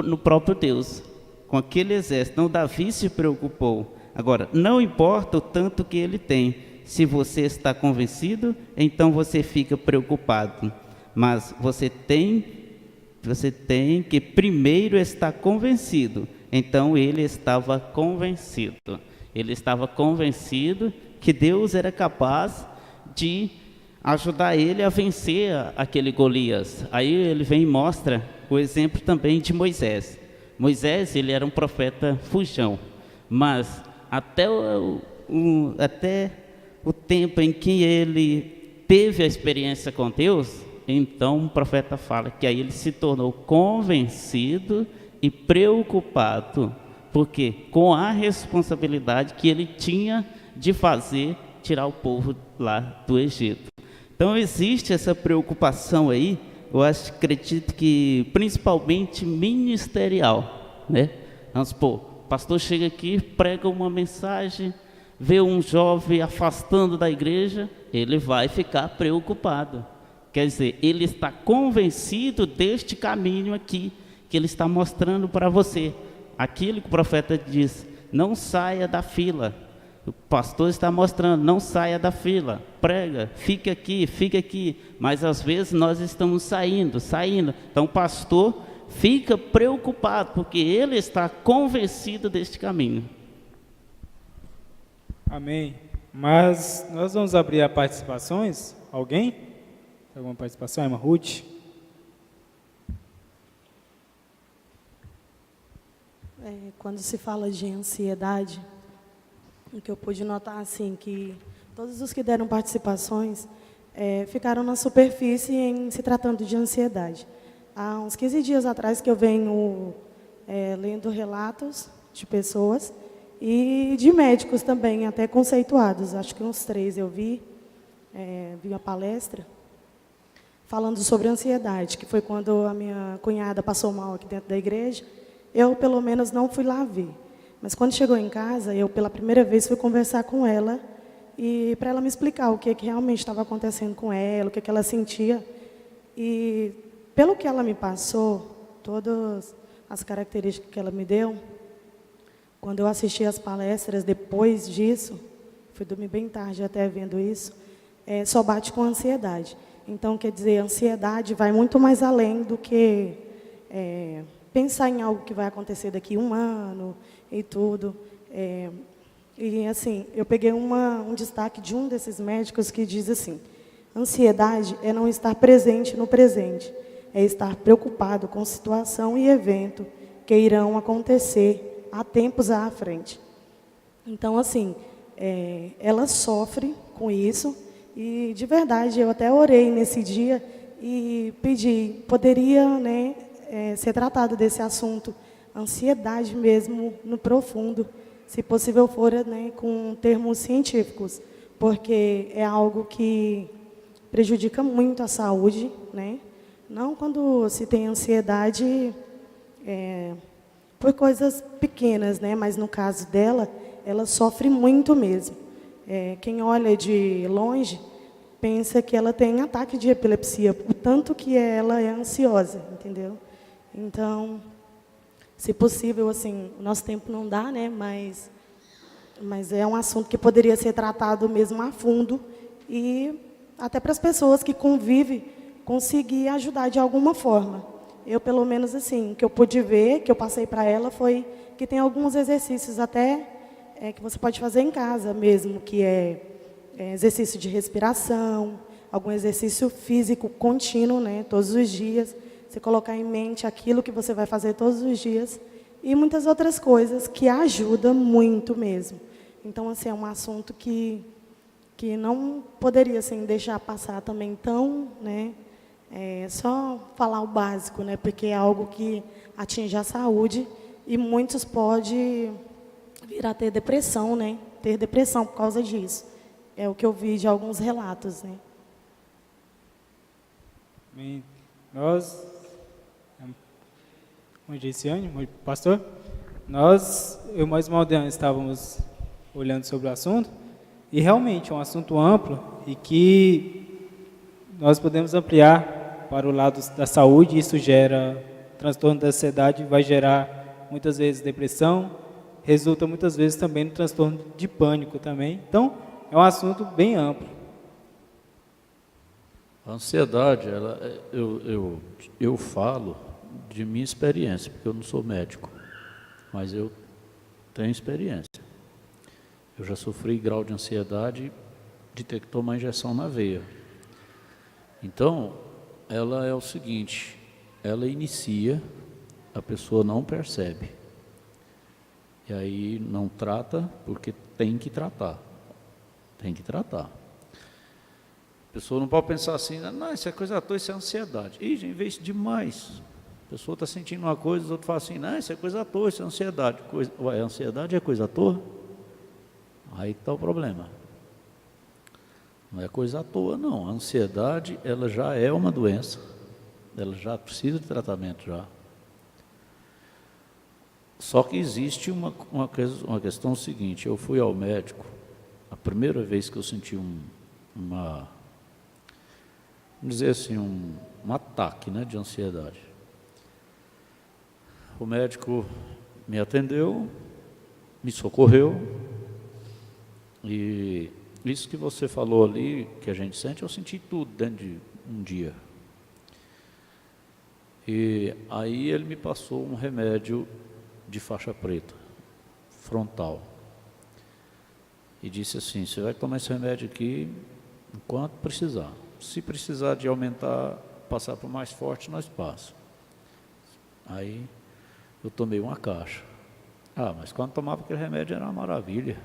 no próprio Deus, com aquele exército. Então Davi se preocupou. Agora, não importa o tanto que ele tem, se você está convencido, então você fica preocupado, mas você tem que primeiro estar convencido. Então ele estava convencido. Ele estava convencido que Deus era capaz de ajudar ele a vencer aquele Golias. Aí ele vem e mostra o exemplo também de Moisés. Moisés, ele era um profeta fujão, mas até o tempo em que ele teve a experiência com Deus, então o profeta fala que aí ele se tornou convencido e preocupado, porque com a responsabilidade que ele tinha de tirar o povo lá do Egito. Então existe essa preocupação aí, acredito que principalmente ministerial, né? Vamos supor, o pastor chega aqui, prega uma mensagem, vê um jovem afastando da igreja, ele vai ficar preocupado. Quer dizer, ele está convencido deste caminho aqui, que ele está mostrando para você. Aquilo que o profeta diz, não saia da fila. O pastor está mostrando, não saia da fila, prega, fique aqui. Mas às vezes nós estamos saindo. Então o pastor fica preocupado, porque ele está convencido deste caminho. Amém. Mas nós vamos abrir a participações. Alguém? Tem alguma participação? Irmã Ruth? Quando se fala de ansiedade, o que eu pude notar, assim, que todos os que deram participações ficaram na superfície em se tratando de ansiedade. Há uns 15 dias atrás que eu venho lendo relatos de pessoas e de médicos também, até conceituados, acho que uns 3 eu vi uma palestra falando sobre ansiedade, que foi quando a minha cunhada passou mal aqui dentro da igreja. Eu, pelo menos, não fui lá ver. Mas quando chegou em casa, eu, pela primeira vez, fui conversar com ela e para ela me explicar o que realmente estava acontecendo com ela, o que ela sentia. E, pelo que ela me passou, todas as características que ela me deu, quando eu assisti as palestras depois disso, fui dormir bem tarde até vendo isso, só bate com ansiedade. Então, quer dizer, a ansiedade vai muito mais além do que pensar em algo que vai acontecer daqui 1 ano e tudo. E, assim, eu peguei um destaque de um desses médicos que diz assim: ansiedade é não estar presente no presente, é estar preocupado com situação e evento que irão acontecer há tempos à frente. Então, assim, ela sofre com isso e, de verdade, eu até orei nesse dia e pedi, poderia, ser tratado desse assunto, ansiedade mesmo, no profundo, se possível for, com termos científicos, porque é algo que prejudica muito a saúde, Não quando se tem ansiedade por coisas pequenas, né? Mas no caso dela, ela sofre muito mesmo. Quem olha de longe pensa que ela tem ataque de epilepsia, o tanto que ela é ansiosa, entendeu? Então, se possível, assim, o nosso tempo não dá, né? Mas é um assunto que poderia ser tratado mesmo a fundo e até para as pessoas que convivem conseguir ajudar de alguma forma. Eu, pelo menos, assim, o que eu pude ver, que eu passei para ela, foi que tem alguns exercícios até que você pode fazer em casa mesmo, que exercício de respiração, algum exercício físico contínuo, né, todos os dias. Você colocar em mente aquilo que você vai fazer todos os dias e muitas outras coisas que ajudam muito mesmo. Então, assim, é um assunto que não poderia, assim, deixar passar também tão, né, só falar o básico, né, porque é algo que atinge a saúde e muitos podem vir a ter depressão, né, ter depressão por causa disso. É o que eu vi de alguns relatos, né. Bem, nós, como disse Anne, pastor, eu e mais Maldeano estávamos olhando sobre o assunto e realmente é um assunto amplo e que nós podemos ampliar para o lado da saúde. Isso gera transtorno da ansiedade, vai gerar muitas vezes depressão, resulta muitas vezes também no transtorno de pânico também. Então, é um assunto bem amplo. A ansiedade, eu falo de minha experiência, porque eu não sou médico, mas eu tenho experiência. Eu já sofri grau de ansiedade de ter que tomar injeção na veia. Então, ela é o seguinte, ela inicia, a pessoa não percebe. E aí não trata, porque tem que tratar. Tem que tratar. A pessoa não pode pensar assim, não, isso é coisa à toa, isso é ansiedade. Ih, já investe demais. A pessoa está sentindo uma coisa, os outros falam assim, não, isso é coisa à toa, isso é ansiedade. Ué, ansiedade é coisa à toa? Aí está o problema. Não é coisa à toa, não. A ansiedade, ela já é uma doença. Ela já precisa de tratamento, já. Só que existe uma questão seguinte, eu fui ao médico, a primeira vez que eu senti vamos dizer assim, um ataque, né, de ansiedade. O médico me atendeu, me socorreu, e isso que você falou ali, que a gente sente, eu senti tudo dentro de um dia. E aí ele me passou um remédio de faixa preta, frontal. E disse assim, você vai tomar esse remédio aqui enquanto precisar. Se precisar de aumentar, passar para o mais forte, nós passamos. Aí eu tomei uma caixa. Mas quando tomava aquele remédio era uma maravilha.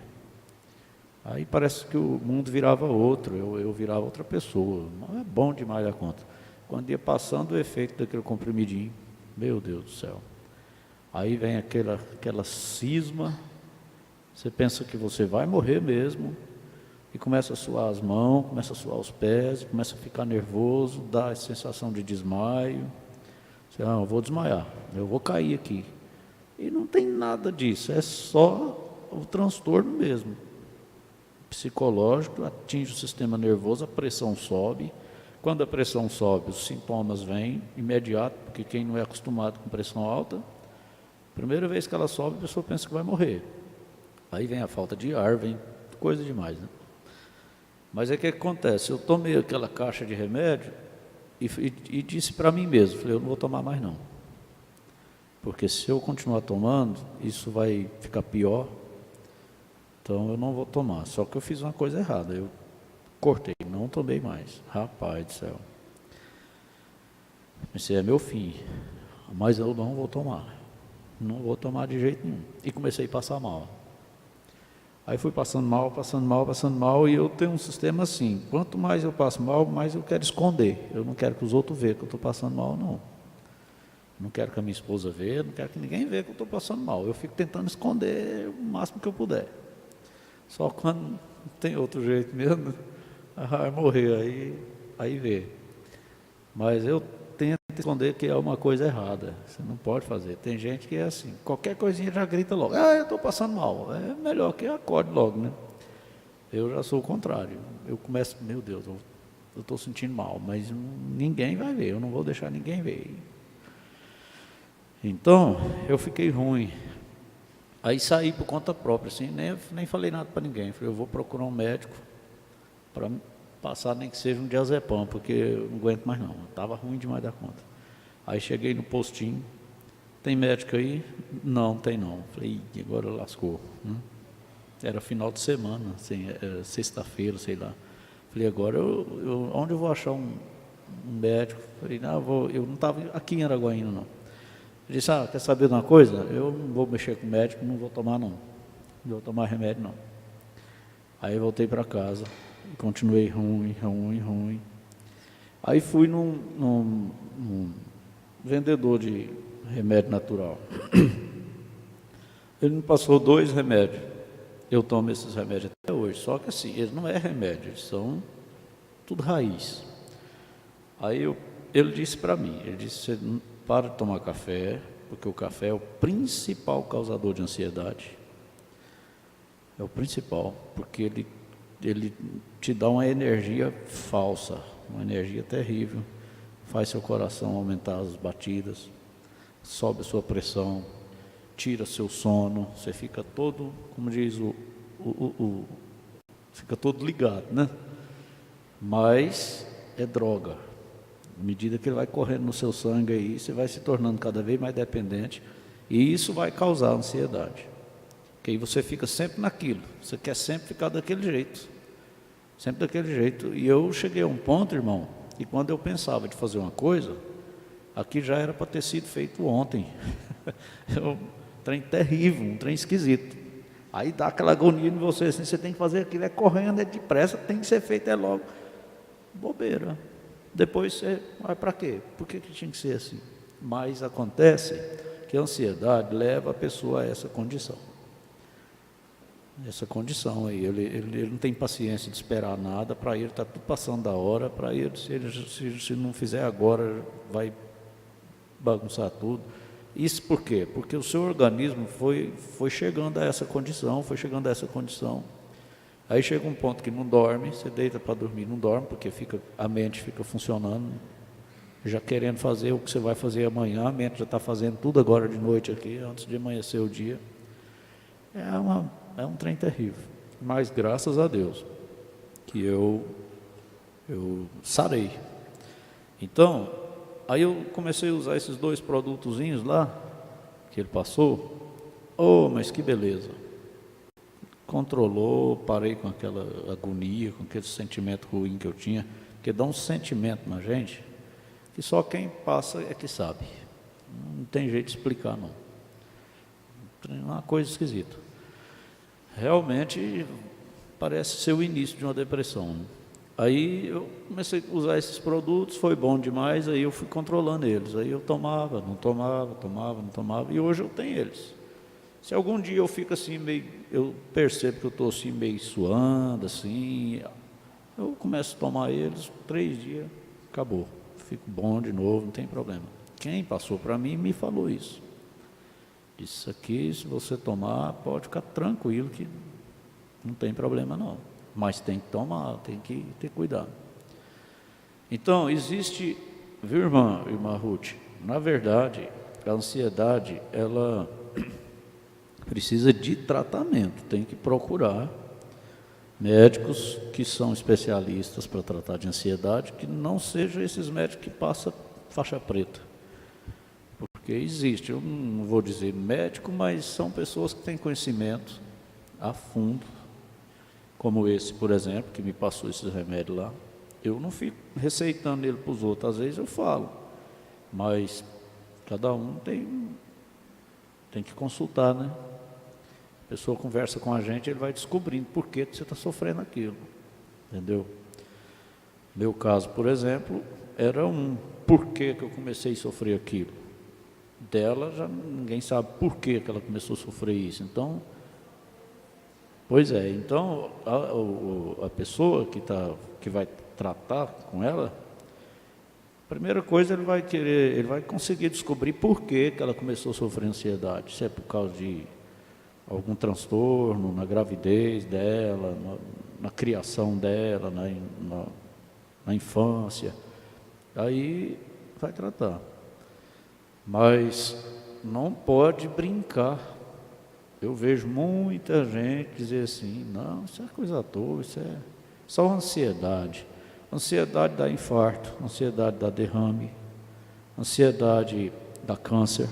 Aí parece que o mundo virava outro, eu virava outra pessoa. É bom demais a conta. Quando ia passando o efeito daquele comprimidinho, meu Deus do céu. Aí vem aquela cisma, você pensa que você vai morrer mesmo, e começa a suar as mãos, começa a suar os pés, começa a ficar nervoso, dá a sensação de desmaio. Você, eu vou desmaiar, eu vou cair aqui. E não tem nada disso, é só o transtorno mesmo. Psicológico, atinge o sistema nervoso, a pressão sobe. Quando a pressão sobe, os sintomas vêm imediato, porque quem não é acostumado com pressão alta, primeira vez que ela sobe, a pessoa pensa que vai morrer. Aí vem a falta de ar, vem coisa demais, né? Mas é que acontece, eu tomei aquela caixa de remédio e disse para mim mesmo, falei, eu não vou tomar mais não. Porque se eu continuar tomando, isso vai ficar pior, então eu não vou tomar. Só que eu fiz uma coisa errada, eu cortei, não tomei mais. Rapaz do céu. Esse é meu fim, mas eu não vou tomar. Não vou tomar de jeito nenhum. E comecei a passar mal. Aí fui passando mal, e eu tenho um sistema assim, quanto mais eu passo mal, mais eu quero esconder. Eu não quero que os outros vejam que eu estou passando mal, não. Não quero que a minha esposa veja, não quero que ninguém veja que eu estou passando mal. Eu fico tentando esconder o máximo que eu puder. Só quando não tem outro jeito mesmo, vai morrer, aí vê. Mas eu tento tenta esconder que é uma coisa errada. Você não pode fazer. Tem gente que é assim, qualquer coisinha já grita logo. Eu estou passando mal. É melhor que acorde logo, né? Eu já sou o contrário. Eu começo, meu Deus, eu estou sentindo mal, mas ninguém vai ver, eu não vou deixar ninguém ver. Então, eu fiquei ruim. Aí saí por conta própria, assim, nem falei nada para ninguém. Falei, eu vou procurar um médico para passar nem que seja um diazepam, porque eu não aguento mais não. Estava ruim demais da conta. Aí cheguei no postinho, tem médico aí? Não, tem não. Falei, agora lascou. Era final de semana, assim, sexta-feira, sei lá. Falei, agora onde eu vou achar um médico? Falei, não, eu não estava aqui em Araguaína, não. Ele disse, quer saber de uma coisa? Eu não vou mexer com médico, não vou tomar, não. Não vou tomar remédio, não. Aí eu voltei para casa e continuei ruim. Aí fui num vendedor de remédio natural. Ele me passou 2 remédios. Eu tomo esses remédios até hoje, só que assim, eles não é remédio, eles são tudo raiz. Aí ele disse para mim, ele disse, você para de tomar café, porque o café é o principal causador de ansiedade. É o principal, porque ele te dá uma energia falsa, uma energia terrível, faz seu coração aumentar as batidas, sobe a sua pressão, tira seu sono, você fica todo, como diz fica todo ligado, né? Mas é droga. À medida que ele vai correndo no seu sangue aí, você vai se tornando cada vez mais dependente e isso vai causar ansiedade. Porque aí você fica sempre naquilo, você quer sempre ficar daquele jeito. Sempre daquele jeito. E eu cheguei a um ponto, irmão, que quando eu pensava de fazer uma coisa, aqui já era para ter sido feito ontem. Um trem terrível, um trem esquisito. Aí dá aquela agonia em você, assim, você tem que fazer aquilo, é correndo, é depressa, tem que ser feito, é logo. Bobeira. Depois você vai para quê? Por que tinha que ser assim? Mas acontece que a ansiedade leva a pessoa a essa condição. Essa condição aí, ele não tem paciência de esperar nada, para ele está tudo passando da hora, para ele, se não fizer agora, vai bagunçar tudo. Isso por quê? Porque o seu organismo foi chegando a essa condição, Aí chega um ponto que não dorme, você deita para dormir, não dorme, porque a mente fica funcionando, já querendo fazer o que você vai fazer amanhã, a mente já está fazendo tudo agora de noite aqui, antes de amanhecer o dia. É um trem terrível. Mas graças a Deus que eu sarei. Então, aí eu comecei a usar esses 2 produtozinhos lá, que ele passou. Mas que beleza. Controlou, parei com aquela agonia, com aquele sentimento ruim que eu tinha, porque dá um sentimento na gente, que só quem passa é que sabe. Não tem jeito de explicar, não. É uma coisa esquisita. Realmente parece ser o início de uma depressão, né? Aí eu comecei a usar esses produtos, foi bom demais, aí eu fui controlando eles. Aí eu tomava, não tomava, e hoje eu tenho eles. Se algum dia eu fico assim, eu percebo que eu estou assim, meio suando, assim, eu começo a tomar eles, 3 dias, acabou. Fico bom de novo, não tem problema. Quem passou para mim me falou isso. Isso aqui, se você tomar, pode ficar tranquilo que não tem problema não. Mas tem que tomar, tem que ter cuidado. Então, existe, viu, irmã Ruth? Na verdade, a ansiedade, ela precisa de tratamento. Tem que procurar médicos que são especialistas para tratar de ansiedade, que não sejam esses médicos que passam faixa preta. Porque existe, eu não vou dizer médico, mas são pessoas que têm conhecimento a fundo, como esse, por exemplo, que me passou esses remédios lá. Eu não fico receitando ele para os outros, às vezes eu falo, mas cada um tem que consultar, né? A pessoa conversa com a gente, ele vai descobrindo por que você está sofrendo aquilo, entendeu? Meu caso, por exemplo, era por que eu comecei a sofrer aquilo. Dela, já ninguém sabe por que ela começou a sofrer isso. Então, pois é, então a pessoa que vai tratar com ela, Primeira coisa, ele vai conseguir descobrir por que ela começou a sofrer ansiedade. Se é por causa de algum transtorno na gravidez dela, na criação dela, na infância. Aí vai tratar. Mas não pode brincar. Eu vejo muita gente dizer assim, não, isso é coisa à toa, isso é só ansiedade. Ansiedade dá infarto, ansiedade dá derrame, ansiedade dá câncer.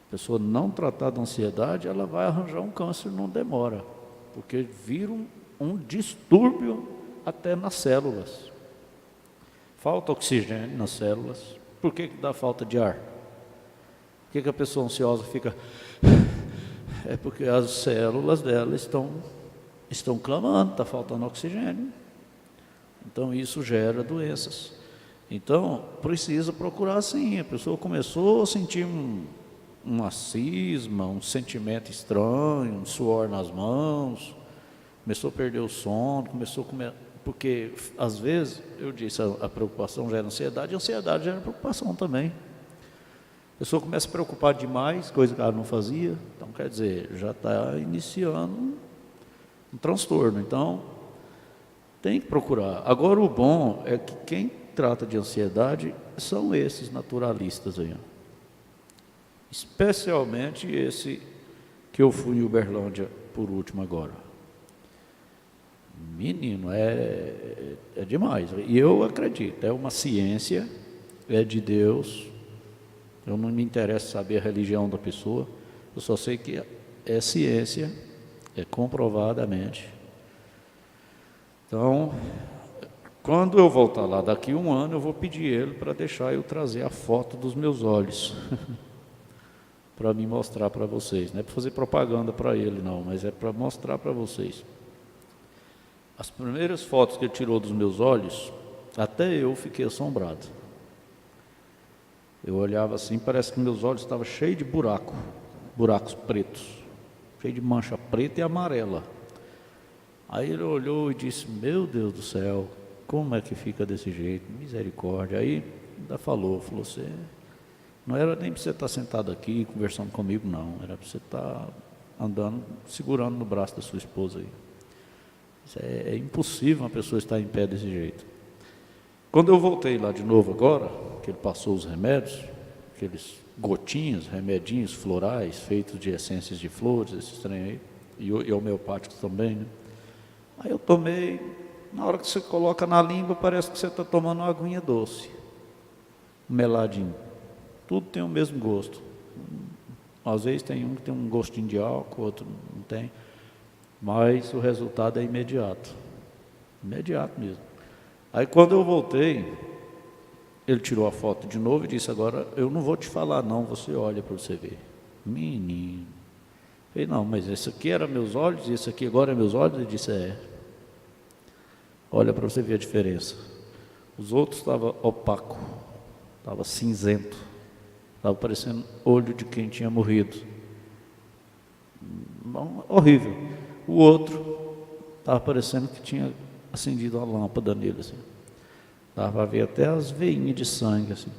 A pessoa não tratar da ansiedade, ela vai arranjar um câncer, não demora, porque vira um distúrbio até nas células. Falta oxigênio nas células. Por que dá falta de ar? Por que a pessoa ansiosa fica... É porque as células dela estão clamando, está faltando oxigênio. Então isso gera doenças. Então precisa procurar sim. A pessoa começou a sentir uma cisma, um sentimento estranho, um suor nas mãos, começou a perder o sono, começou a comer... Porque às vezes, eu disse, a preocupação gera ansiedade, e a ansiedade gera preocupação também. A pessoa começa a preocupar demais, coisa que ela não fazia, então quer dizer, já está iniciando um transtorno. Então, tem que procurar. Agora, o bom é que quem trata de ansiedade são esses naturalistas aí. Especialmente esse que eu fui em Uberlândia por último agora. Menino, é demais. E eu acredito, é uma ciência, é de Deus. Eu não me interesso saber a religião da pessoa, eu só sei que é ciência, é comprovadamente. Então, quando eu voltar lá daqui a um ano, eu vou pedir ele para deixar eu trazer a foto dos meus olhos, para me mostrar para vocês. Não é para fazer propaganda para ele não, mas é para mostrar para vocês. As primeiras fotos que ele tirou dos meus olhos, até eu fiquei assombrado. Eu olhava assim, parece que meus olhos estavam cheios de buracos pretos, cheios de mancha preta e amarela. Aí ele olhou e disse, meu Deus do céu, como é que fica desse jeito? Misericórdia. Aí ainda falou, você, não era nem para você estar sentado aqui conversando comigo, não, era para você estar andando, segurando no braço da sua esposa aí. É impossível uma pessoa estar em pé desse jeito. Quando eu voltei lá de novo agora, que ele passou os remédios, aqueles gotinhas, remedinhos florais, feitos de essências de flores, esses trem aí, e homeopáticos também, né? Aí eu tomei, na hora que você coloca na língua, parece que você está tomando uma aguinha doce, um meladinho. Tudo tem o mesmo gosto. Às vezes tem um que tem um gostinho de álcool, outro não tem. Mas o resultado é imediato mesmo. Aí quando eu voltei, ele tirou a foto de novo e disse, agora eu não vou te falar não, você olha para você ver. Menino. Falei, não, mas esse aqui era meus olhos e esse aqui agora é meus olhos? Ele disse, é. Olha para você ver a diferença. Os outros estavam opaco, estava cinzento, estava parecendo olho de quem tinha morrido. Horrível. O outro estava parecendo que tinha acendido uma lâmpada nele, assim. Dava para ver até as veinhas de sangue, assim.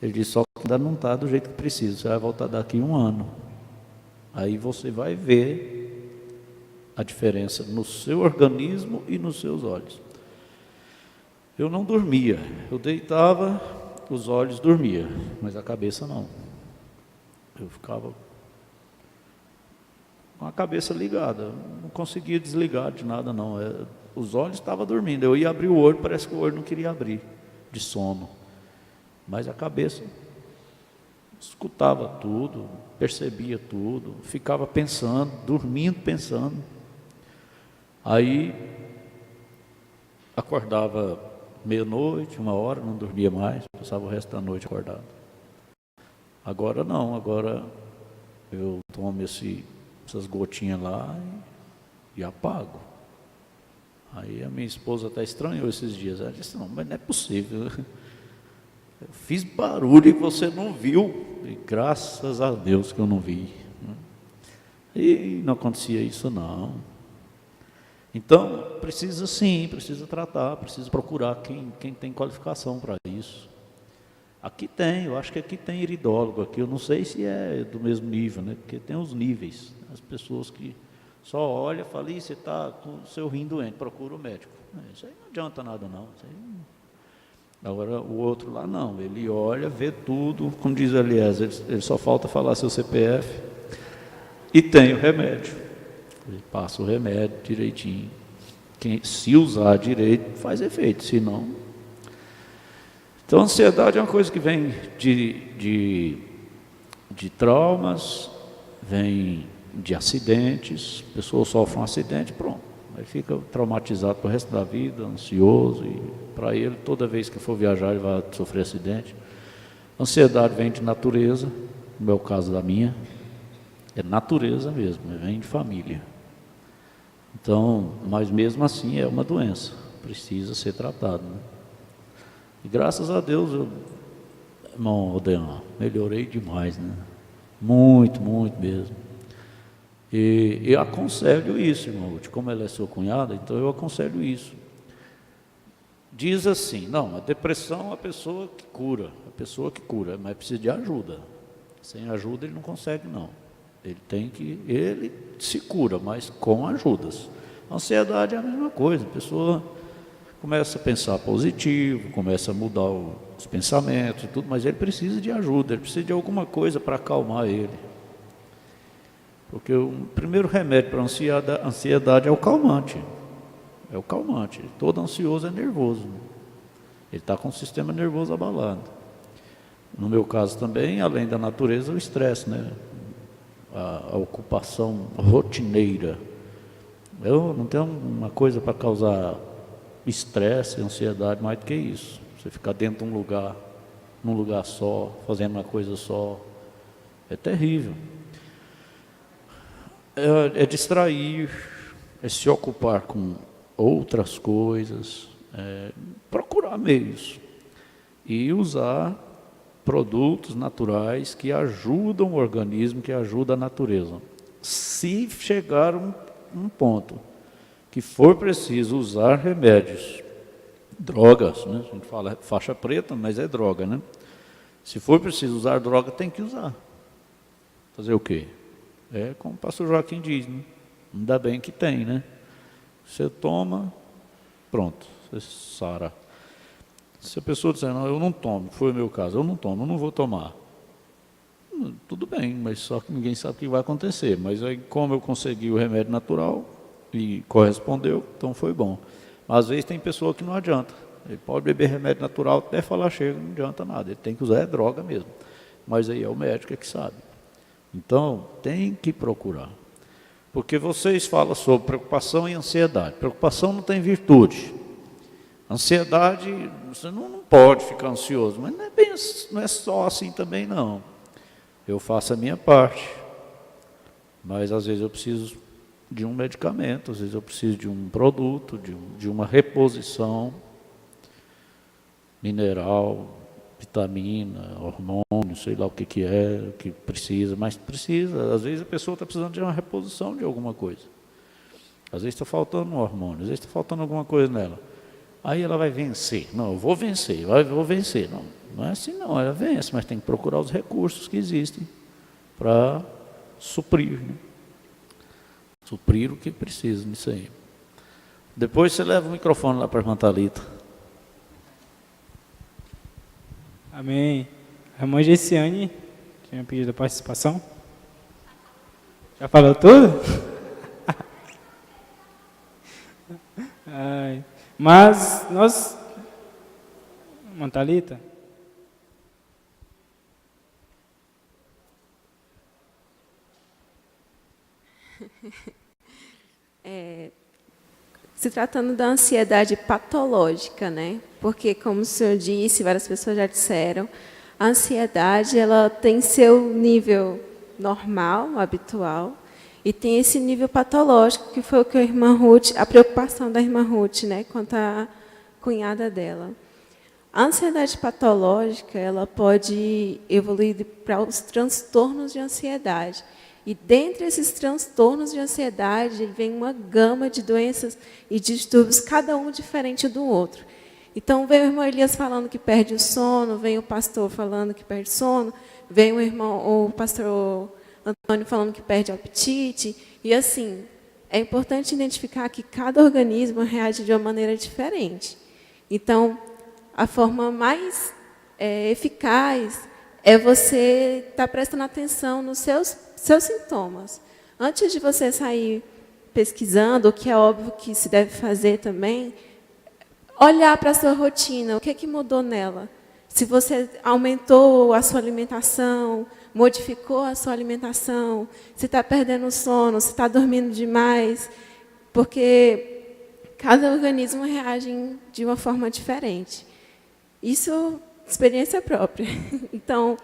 Ele disse, só que ainda não está do jeito que precisa, você vai voltar daqui a um ano. Aí você vai ver a diferença no seu organismo e nos seus olhos. Eu não dormia, eu deitava, os olhos dormiam, mas a cabeça não. Eu ficava com a cabeça ligada, não conseguia desligar de nada não, os olhos estavam dormindo, eu ia abrir o olho, parece que o olho não queria abrir, de sono, mas a cabeça escutava tudo, percebia tudo, ficava pensando, dormindo pensando, aí acordava meia-noite, 1h, não dormia mais, passava o resto da noite acordado. Agora não, agora eu tomo essas gotinhas lá e apago. Aí a minha esposa até estranhou esses dias. Ela disse, não, mas não é possível. Eu fiz barulho e você não viu. E graças a Deus que eu não vi. E não acontecia isso não. Então, precisa sim, precisa tratar, precisa procurar quem tem qualificação para isso. Aqui tem, eu acho que aqui tem iridólogo, aqui eu não sei se é do mesmo nível, né? Porque tem os níveis, as pessoas que só olham e falam, "Ih, você está com o seu rim doente, procura o médico." Isso aí não adianta nada não. Isso aí... Agora o outro lá não, ele olha, vê tudo, como diz Eliezer, ele só falta falar seu CPF e tem o remédio. Ele passa o remédio direitinho. Se usar direito, faz efeito, se não... Então, a ansiedade é uma coisa que vem de traumas, vem de acidentes, a pessoa sofre um acidente, pronto. Aí fica traumatizado para o resto da vida, ansioso, e para ele, toda vez que for viajar, ele vai sofrer acidente. A ansiedade vem de natureza, no meu caso da minha, é natureza mesmo, vem de família. Então, mas mesmo assim é uma doença, precisa ser tratado, né? E graças a Deus, irmão Odean, melhorei demais, né? Muito, muito mesmo. E eu aconselho isso, irmão, como ela é sua cunhada, então eu aconselho isso. Diz assim, não, a depressão é a pessoa que cura, mas precisa de ajuda. Sem ajuda ele não consegue, não. Ele se cura, mas com ajudas. A ansiedade é a mesma coisa, a pessoa começa a pensar positivo, começa a mudar os pensamentos e tudo, mas ele precisa de ajuda, ele precisa de alguma coisa para acalmar ele. Porque o primeiro remédio para a ansiedade é o calmante. É o calmante. Todo ansioso é nervoso. Ele está com o sistema nervoso abalado. No meu caso também, além da natureza, o estresse, né? A ocupação rotineira. Eu não tenho uma coisa para causar estresse, ansiedade, mais do que isso. Você ficar dentro de num lugar só, fazendo uma coisa só, é terrível. É distrair, é se ocupar com outras coisas, procurar meios e usar produtos naturais que ajudam o organismo, que ajudam a natureza. Se chegar um ponto que for preciso usar remédios, drogas, né? A gente fala faixa preta, mas é droga, né? Se for preciso usar droga, tem que usar. Fazer o quê? É como o pastor Joaquim diz, né? Ainda bem que tem, né? Você toma, pronto, você sara. Se a pessoa disser, não, eu não tomo, foi o meu caso, eu não tomo, eu não vou tomar. Tudo bem, mas só que ninguém sabe o que vai acontecer. Mas aí, como eu consegui o remédio natural e correspondeu, então foi bom. Às vezes tem pessoa que não adianta. Ele pode beber remédio natural até falar chega, não adianta nada. Ele tem que usar droga mesmo. Mas aí é o médico que sabe. Então, tem que procurar. Porque vocês falam sobre preocupação e ansiedade. Preocupação não tem virtude. Ansiedade, você não pode ficar ansioso, mas não é só assim também não. Eu faço a minha parte, mas às vezes eu preciso de um medicamento, às vezes eu preciso de um produto, de uma reposição mineral, vitamina, hormônio, sei lá o que é, o que precisa, mas precisa. Às vezes a pessoa está precisando de uma reposição de alguma coisa. Às vezes está faltando um hormônio, às vezes está faltando alguma coisa nela. Aí ela vai vencer. Não, eu vou vencer, vou vencer. Não é assim não, ela vence, mas tem que procurar os recursos que existem para suprir, né? Suprir o que precisa nisso aí. Depois você leva o microfone lá para a irmã Thalita. Amém. A irmã Gessiane tinha pedido a participação. Já falou tudo? Ai. Mas nós... Irmã Thalita? Se tratando da ansiedade patológica, né? Porque, como o senhor disse, várias pessoas já disseram, a ansiedade ela tem seu nível normal, habitual, e tem esse nível patológico, que foi o que a preocupação da irmã Ruth, né? Quanto à cunhada dela. A ansiedade patológica ela pode evoluir para os transtornos de ansiedade. E dentre esses transtornos de ansiedade, vem uma gama de doenças e distúrbios, cada um diferente do outro. Então, vem o irmão Elias falando que perde o sono, vem o pastor falando que perde sono, vem o pastor Antônio falando que perde o apetite. E assim, é importante identificar que cada organismo reage de uma maneira diferente. Então, a forma mais eficaz é você estar prestando atenção nos seus sintomas. Antes de você sair pesquisando, o que é óbvio que se deve fazer também, olhar para a sua rotina, o que é que mudou nela? Se você aumentou a sua alimentação, modificou a sua alimentação, se está perdendo o sono, se está dormindo demais, porque cada organismo reage de uma forma diferente. Isso é experiência própria. Então,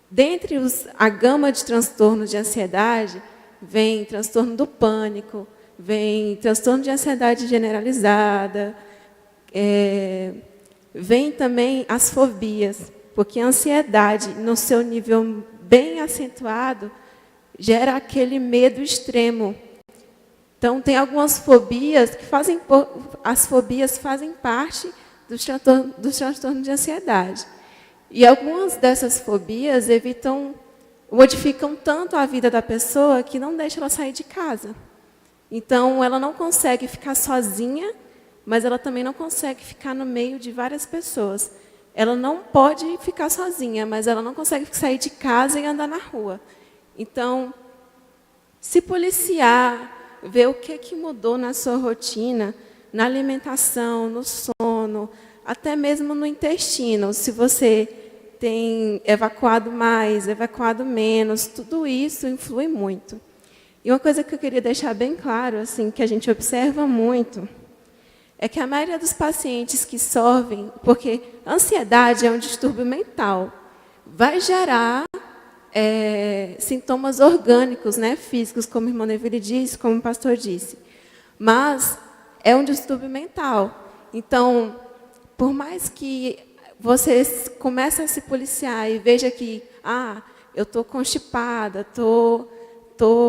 dentre a gama de transtornos de ansiedade, vem transtorno do pânico, vem transtorno de ansiedade generalizada, vem também as fobias, porque a ansiedade, no seu nível bem acentuado, gera aquele medo extremo. Então, tem algumas fobias que as fobias fazem parte do transtorno de ansiedade. E algumas dessas fobias modificam tanto a vida da pessoa que não deixa ela sair de casa. Então, ela não consegue ficar sozinha, mas ela também não consegue ficar no meio de várias pessoas. Ela não pode ficar sozinha, mas ela não consegue sair de casa e andar na rua. Então, se policiar, ver o que mudou na sua rotina, na alimentação, no sono, até mesmo no intestino. Se você tem evacuado mais, evacuado menos, tudo isso influi muito. E uma coisa que eu queria deixar bem claro, assim, que a gente observa muito, é que a maioria dos pacientes que sofrem, porque a ansiedade é um distúrbio mental, vai gerar sintomas orgânicos, né, físicos, como o irmão Neville disse, como o pastor disse. Mas é um distúrbio mental. Então, por mais que você comece a se policiar e veja que, eu estou constipada, estou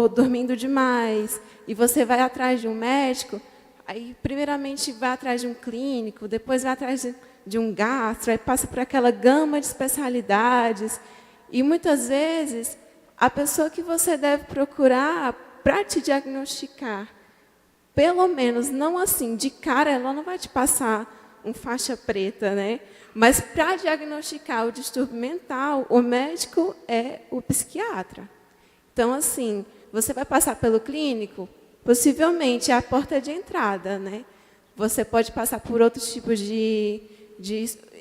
dormindo demais, e você vai atrás de um médico, aí primeiramente vai atrás de um clínico, depois vai atrás de um gastro, aí passa por aquela gama de especialidades, e muitas vezes a pessoa que você deve procurar para te diagnosticar, pelo menos não assim, de cara, ela não vai te passar um faixa preta, né? Mas para diagnosticar o distúrbio mental, o médico é o psiquiatra. Então, assim, você vai passar pelo clínico, possivelmente é a porta de entrada, né? Você pode passar por outros tipos de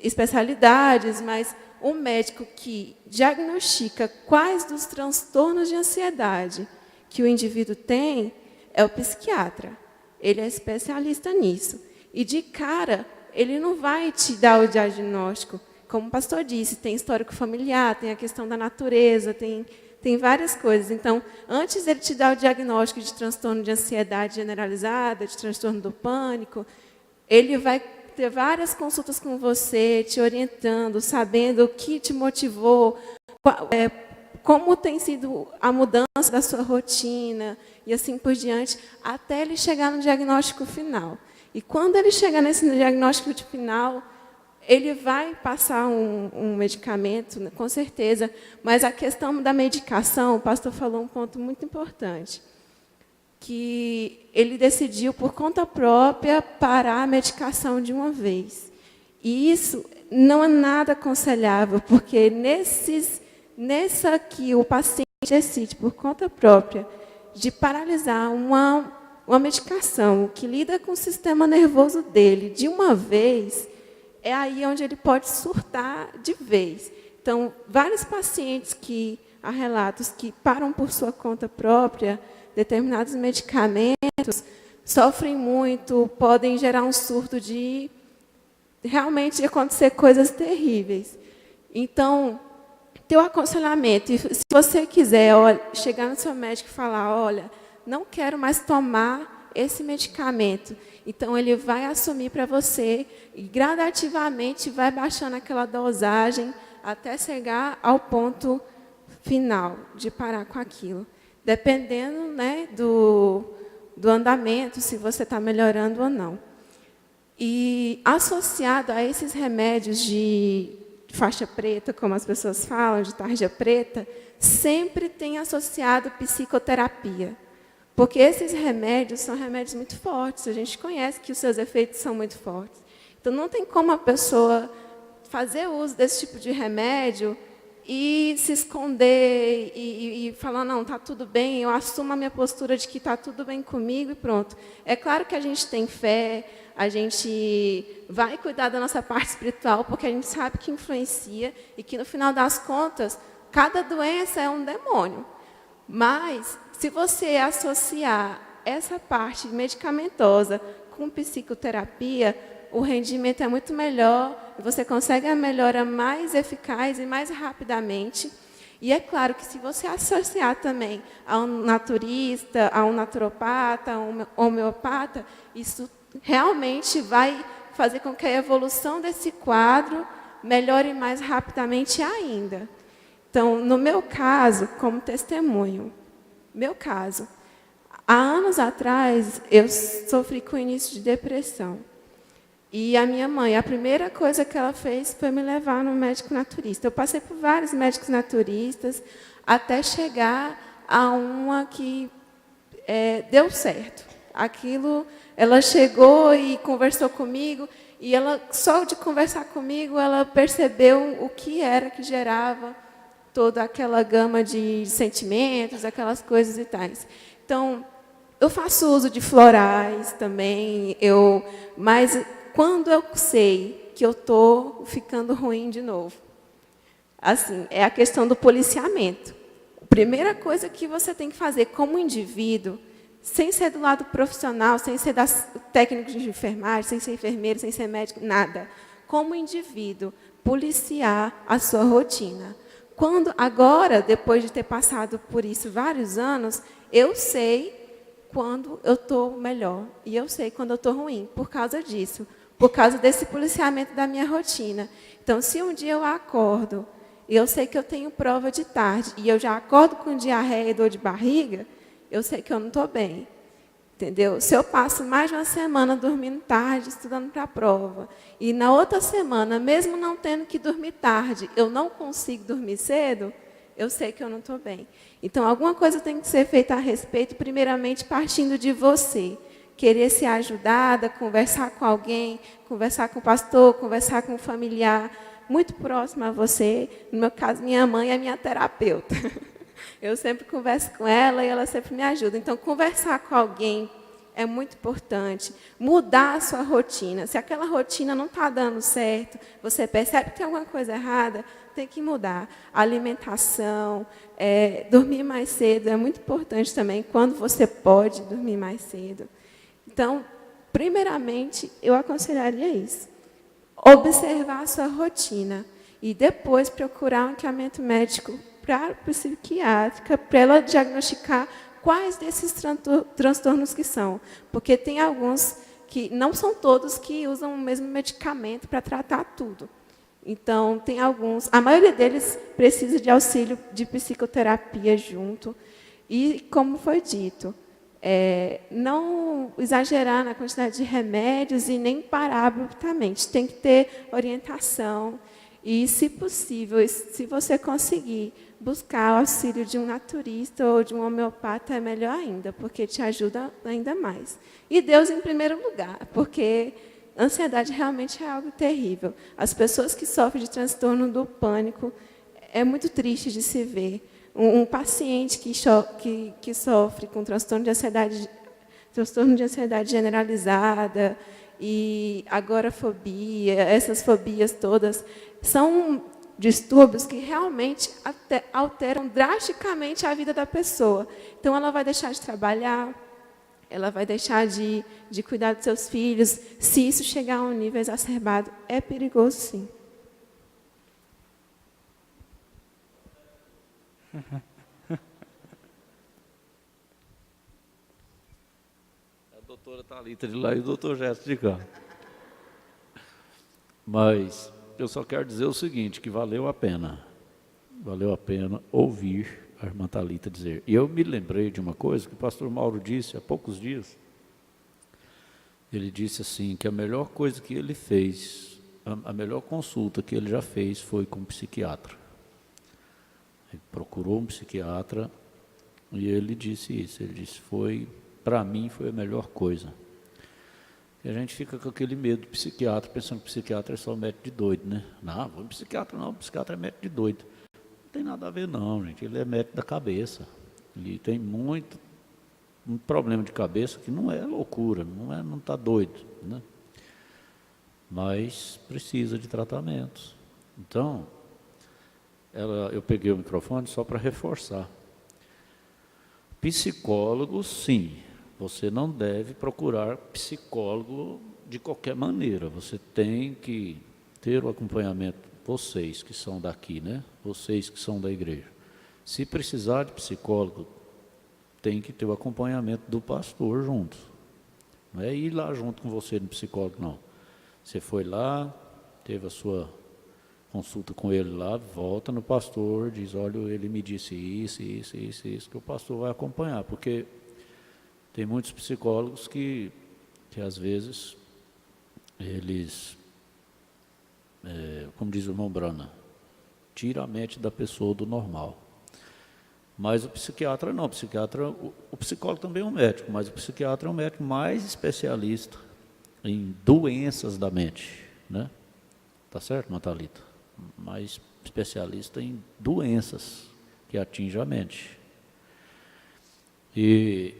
especialidades, mas o médico que diagnostica quais dos transtornos de ansiedade que o indivíduo tem é o psiquiatra. Ele é especialista nisso. E, de cara, ele não vai te dar o diagnóstico. Como o pastor disse, tem histórico familiar, tem a questão da natureza, tem várias coisas. Então, antes dele te dar o diagnóstico de transtorno de ansiedade generalizada, de transtorno do pânico, ele vai ter várias consultas com você, te orientando, sabendo o que te motivou, como tem sido a mudança da sua rotina, e assim por diante, até ele chegar no diagnóstico final. E quando ele chegar nesse diagnóstico final, ele vai passar um medicamento, né, com certeza, mas a questão da medicação, o pastor falou um ponto muito importante, que ele decidiu, por conta própria, parar a medicação de uma vez. E isso não é nada aconselhável, porque nessa que o paciente decide, por conta própria, de paralisar uma medicação que lida com o sistema nervoso dele de uma vez, é aí onde ele pode surtar de vez. Então, vários pacientes há relatos que param por sua conta própria, determinados medicamentos, sofrem muito, podem gerar um surto de realmente acontecer coisas terríveis. Então, teu aconselhamento, e se você quiser chegar no seu médico e falar, olha, não quero mais tomar esse medicamento, então ele vai assumir para você e gradativamente vai baixando aquela dosagem até chegar ao ponto final de parar com aquilo. Dependendo, né, do andamento, se você está melhorando ou não. E associado a esses remédios de faixa preta, como as pessoas falam, de tarja preta, sempre tem associado psicoterapia. Porque esses remédios são remédios muito fortes, a gente conhece que os seus efeitos são muito fortes. Então, não tem como a pessoa fazer uso desse tipo de remédio e se esconder e falar, não, está tudo bem, eu assumo a minha postura de que está tudo bem comigo e pronto. É claro que a gente tem fé, a gente vai cuidar da nossa parte espiritual, porque a gente sabe que influencia e que, no final das contas, cada doença é um demônio. Mas, se você associar essa parte medicamentosa com psicoterapia, o rendimento é muito melhor, você consegue a melhora mais eficaz e mais rapidamente. E é claro que se você associar também a um naturista, a um naturopata, a um homeopata, isso realmente vai fazer com que a evolução desse quadro melhore mais rapidamente ainda. Então, no meu caso, como testemunho, há anos atrás, eu sofri com o início de depressão. E a minha mãe, a primeira coisa que ela fez foi me levar no médico naturista. Eu passei por vários médicos naturistas, até chegar a uma que deu certo. Aquilo, ela chegou e conversou comigo, e ela, só de conversar comigo, ela percebeu o que era que gerava toda aquela gama de sentimentos, aquelas coisas e tais. Então, eu faço uso de florais também, mas quando eu sei que eu estou ficando ruim de novo, assim, é a questão do policiamento. A primeira coisa que você tem que fazer como indivíduo, sem ser do lado profissional, sem ser técnico de enfermagem, sem ser enfermeiro, sem ser médico, nada. Como indivíduo, policiar a sua rotina. Agora, depois de ter passado por isso vários anos, eu sei quando eu estou melhor e eu sei quando eu estou ruim, por causa disso, por causa desse policiamento da minha rotina. Então, se um dia eu acordo e eu sei que eu tenho prova de tarde e eu já acordo com diarreia e dor de barriga, eu sei que eu não estou bem. Entendeu? Se eu passo mais de uma semana dormindo tarde, estudando para a prova, e na outra semana, mesmo não tendo que dormir tarde, eu não consigo dormir cedo, eu sei que eu não estou bem. Então, alguma coisa tem que ser feita a respeito, primeiramente partindo de você. Querer ser ajudada, conversar com alguém, conversar com o pastor, conversar com um familiar muito próximo a você. No meu caso, minha mãe é minha terapeuta. Eu sempre converso com ela e ela sempre me ajuda. Então, conversar com alguém é muito importante. Mudar a sua rotina. Se aquela rotina não está dando certo, você percebe que tem alguma coisa errada, tem que mudar. A alimentação, dormir mais cedo é muito importante também, quando você pode dormir mais cedo. Então, primeiramente, eu aconselharia isso. Observar a sua rotina e depois procurar um encaminhamento médico para psiquiátrica, para ela diagnosticar quais desses transtornos que são. Porque tem alguns que, não são todos que usam o mesmo medicamento para tratar tudo. Então, tem alguns, a maioria deles precisa de auxílio de psicoterapia junto. E, como foi dito, não exagerar na quantidade de remédios e nem parar abruptamente. Tem que ter orientação. E, se possível, se você conseguir buscar o auxílio de um naturista ou de um homeopata, é melhor ainda, porque te ajuda ainda mais. E Deus em primeiro lugar, porque a ansiedade realmente é algo terrível. As pessoas que sofrem de transtorno do pânico, é muito triste de se ver. Um paciente que sofre com transtorno de ansiedade generalizada e agorafobia, essas fobias todas, são distúrbios que realmente alteram drasticamente a vida da pessoa. Então, ela vai deixar de trabalhar, ela vai deixar de cuidar dos seus filhos. Se isso chegar a um nível exacerbado, é perigoso, sim. A doutora Thalita de lá e o doutor Gerson de cá. Mas eu só quero dizer o seguinte, que valeu a pena. valeu a pena ouvir a irmã Thalita dizer. E eu me lembrei de uma coisa que o pastor Mauro disse há poucos dias. Ele disse assim, que a melhor coisa que ele fez, a melhor consulta que ele já fez foi com um psiquiatra. Ele procurou um psiquiatra e ele disse isso. Ele disse, para mim foi a melhor coisa. E a gente fica com aquele medo do psiquiatra, pensando que o psiquiatra é só médico de doido, né? Não, vou no psiquiatra não, o psiquiatra é médico de doido. Não tem nada a ver não, gente, ele é médico da cabeça. Ele tem um problema de cabeça que não é loucura, não está doido, né? Mas precisa de tratamentos. Então, eu peguei o microfone só para reforçar. Psicólogo, sim. Você não deve procurar psicólogo de qualquer maneira. Você tem que ter o acompanhamento, vocês que são daqui, né? Vocês que são da igreja. Se precisar de psicólogo, tem que ter o acompanhamento do pastor junto. Não é ir lá junto com você no psicólogo, não. Você foi lá, teve a sua consulta com ele lá, volta no pastor, diz, olha, ele me disse isso, que o pastor vai acompanhar, porque tem muitos psicólogos que às vezes, eles, como diz o irmão Brana, tira a mente da pessoa do normal. Mas o psiquiatra não, o psicólogo também é um médico, mas o psiquiatra é um médico mais especialista em doenças da mente, né? Tá certo, Natalita? Mais especialista em doenças que atingem a mente. E,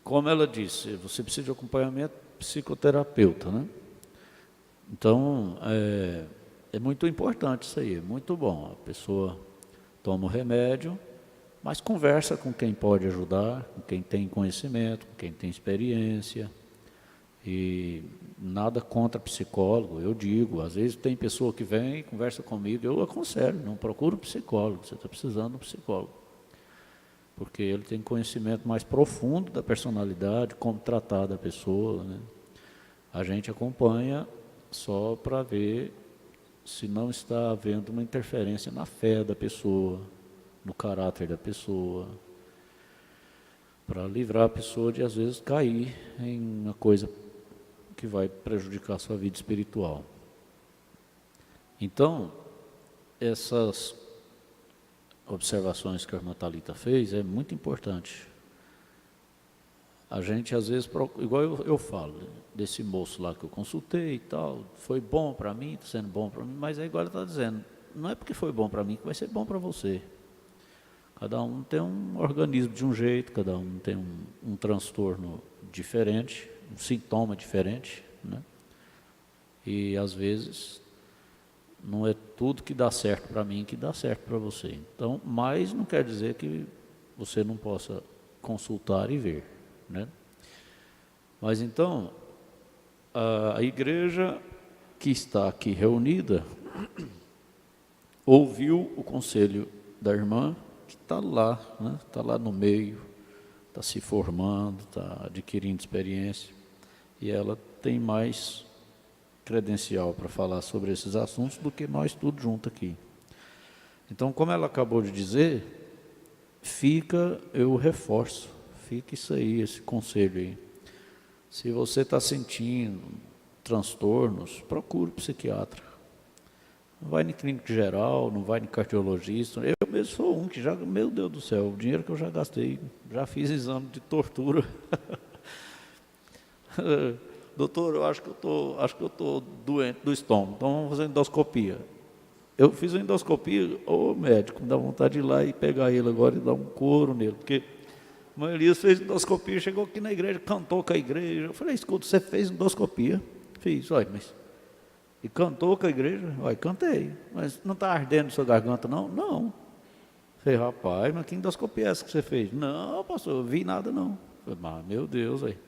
como ela disse, você precisa de acompanhamento psicoterapeuta, né? Então, é muito importante isso aí, é muito bom. A pessoa toma o remédio, mas conversa com quem pode ajudar, com quem tem conhecimento, com quem tem experiência. E nada contra psicólogo, eu digo, às vezes tem pessoa que vem, conversa comigo, eu aconselho, não procura um psicólogo, você está precisando de um psicólogo. Porque ele tem conhecimento mais profundo da personalidade, como tratar da pessoa, né? A gente acompanha só para ver se não está havendo uma interferência na fé da pessoa, no caráter da pessoa, para livrar a pessoa de, às vezes, cair em uma coisa que vai prejudicar a sua vida espiritual. Então, essas observações que a irmã Thalita fez é muito importante. A gente, às vezes, igual eu falo, desse moço lá que eu consultei e tal, foi bom para mim, está sendo bom para mim, mas é igual ele está dizendo, não é porque foi bom para mim que vai ser bom para você. Cada um tem um organismo de um jeito, cada um tem um transtorno diferente, um sintoma diferente, né? E, às vezes, não é tudo que dá certo para mim que dá certo para você. Então, mas não quer dizer que você não possa consultar e ver, né? Mas então, a igreja que está aqui reunida ouviu o conselho da irmã que está lá, né? Está lá no meio, está se formando, está adquirindo experiência, e ela tem mais credencial para falar sobre esses assuntos do que nós tudo junto aqui. Então, como ela acabou de dizer, eu reforço, fica isso aí, esse conselho aí. Se você está sentindo transtornos, procure um psiquiatra. Não vai no clínico geral, não vai no cardiologista. Eu mesmo sou um que já, meu Deus do céu, o dinheiro que eu já gastei, já fiz exame de tortura. Doutor, eu acho que eu estou doente do estômago, então vamos fazer endoscopia. Eu fiz a endoscopia, médico, me dá vontade de ir lá e pegar ele agora e dar um couro nele, porque a maioria fez endoscopia, chegou aqui na igreja, cantou com a igreja. Eu falei, escuta, você fez endoscopia? Fiz, olha, mas... E cantou com a igreja? Olha, cantei, mas não está ardendo sua garganta, não? Não. Falei, rapaz, mas que endoscopia é essa que você fez? Não, pastor, eu vi nada, não. Falei, mas, meu Deus, aí.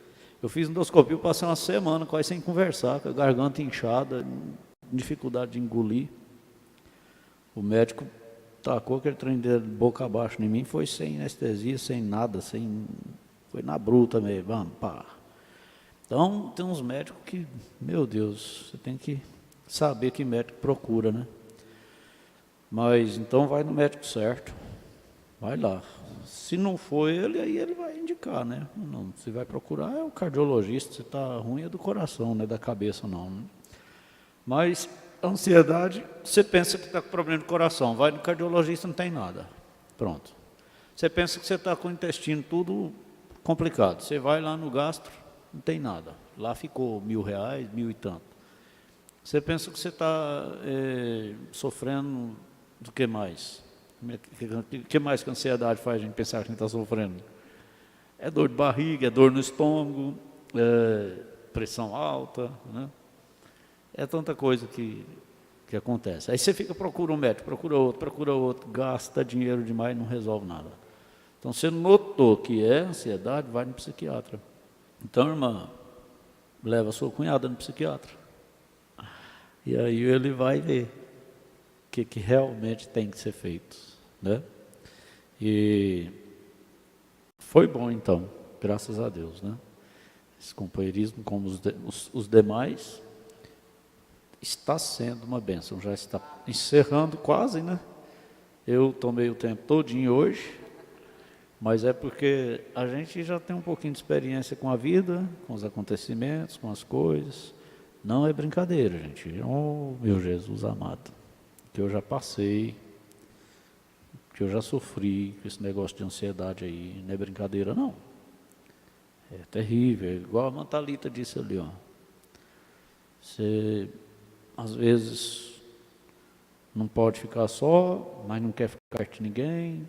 Eu fiz endoscopia, eu passei uma semana quase sem conversar, com a garganta inchada, dificuldade de engolir. O médico tacou aquele trem de boca abaixo em mim, foi sem anestesia, sem nada, foi na bruta mesmo, vamos, pá. Então, tem uns médicos que, meu Deus, você tem que saber que médico procura, né? Mas então vai no médico certo, vai lá. Se não for ele, aí ele vai indicar, né? Não, se vai procurar é o cardiologista, se está ruim é do coração, não é da cabeça não. Né? Mas a ansiedade, você pensa que está com problema no coração, vai no cardiologista, não tem nada. Pronto. Você pensa que você está com o intestino tudo complicado, você vai lá no gastro, não tem nada. Lá ficou R$1.000, 1.000 e tanto. Você pensa que você está sofrendo do que mais? O que mais que a ansiedade faz a gente pensar que a gente está sofrendo? É dor de barriga, é dor no estômago, pressão alta, né? É tanta coisa que acontece. Aí você procura um médico, procura outro, gasta dinheiro demais e não resolve nada. Então, você notou que é ansiedade, vai no psiquiatra. Então, irmã, leva a sua cunhada no psiquiatra. E aí ele vai ver o que realmente tem que ser feito, né? E foi bom então, graças a Deus, né? Esse companheirismo, como os demais, está sendo uma bênção, já está encerrando quase, né? Eu tomei o tempo todinho hoje, mas é porque a gente já tem um pouquinho de experiência com a vida, com os acontecimentos, com as coisas. Não é brincadeira, gente. Oh, meu Jesus amado, que eu já passei, que eu já sofri com esse negócio de ansiedade aí, não é brincadeira não. É terrível, é igual a Mantalita disse ali, ó. Você, às vezes, não pode ficar só, mas não quer ficar de ninguém.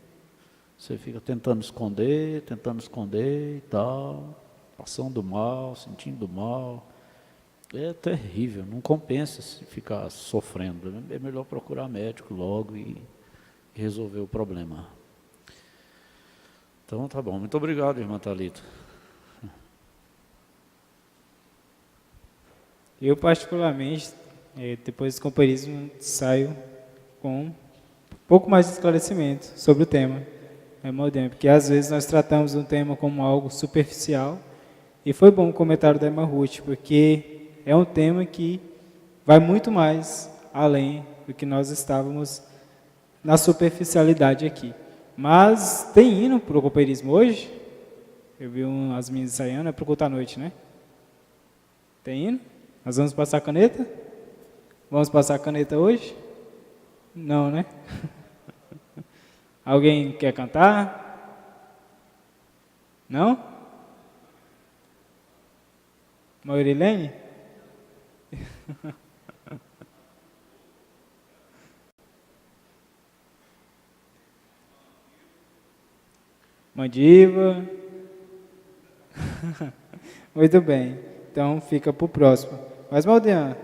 Você fica tentando esconder e tal, passando mal, sentindo mal. É terrível, não compensa se ficar sofrendo. É melhor procurar médico logo e resolver o problema. Então, tá bom. Muito obrigado, irmã Thalita. Eu, particularmente, depois do companheirismo, saio com um pouco mais de esclarecimento sobre o tema. Porque às vezes nós tratamos um tema como algo superficial. E foi bom o comentário da irmã Ruth, porque é um tema que vai muito mais além do que nós estávamos na superficialidade aqui. Mas tem hino para o companheirismo hoje? Eu vi as meninas ensaiando, é para o culto à noite, né? Tem hino? Nós vamos passar a caneta? Vamos passar a caneta hoje? Não, né? Alguém quer cantar? Não? Maurilene? Mandiva. Muito bem. Então fica para o próximo. Mas, Maldean.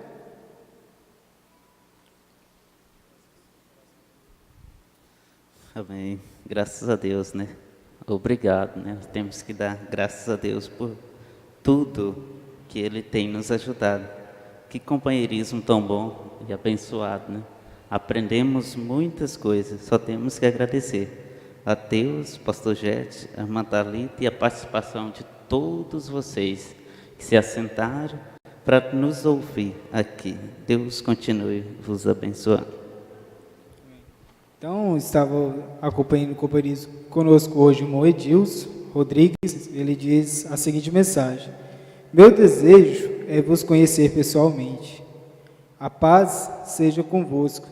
Amém. Graças a Deus, né? Obrigado, né? Temos que dar graças a Deus por tudo que Ele tem nos ajudado. Que companheirismo tão bom e abençoado, né? Aprendemos muitas coisas, só temos que agradecer a Deus, Pastor Jet, a irmã Thalita e a participação de todos vocês que se assentaram para nos ouvir aqui. Deus continue vos abençoando. Então, estava acompanhando o companheirismo conosco hoje o irmão Edilson Rodrigues. Ele diz a seguinte mensagem: meu desejo é vos conhecer pessoalmente. A paz seja convosco.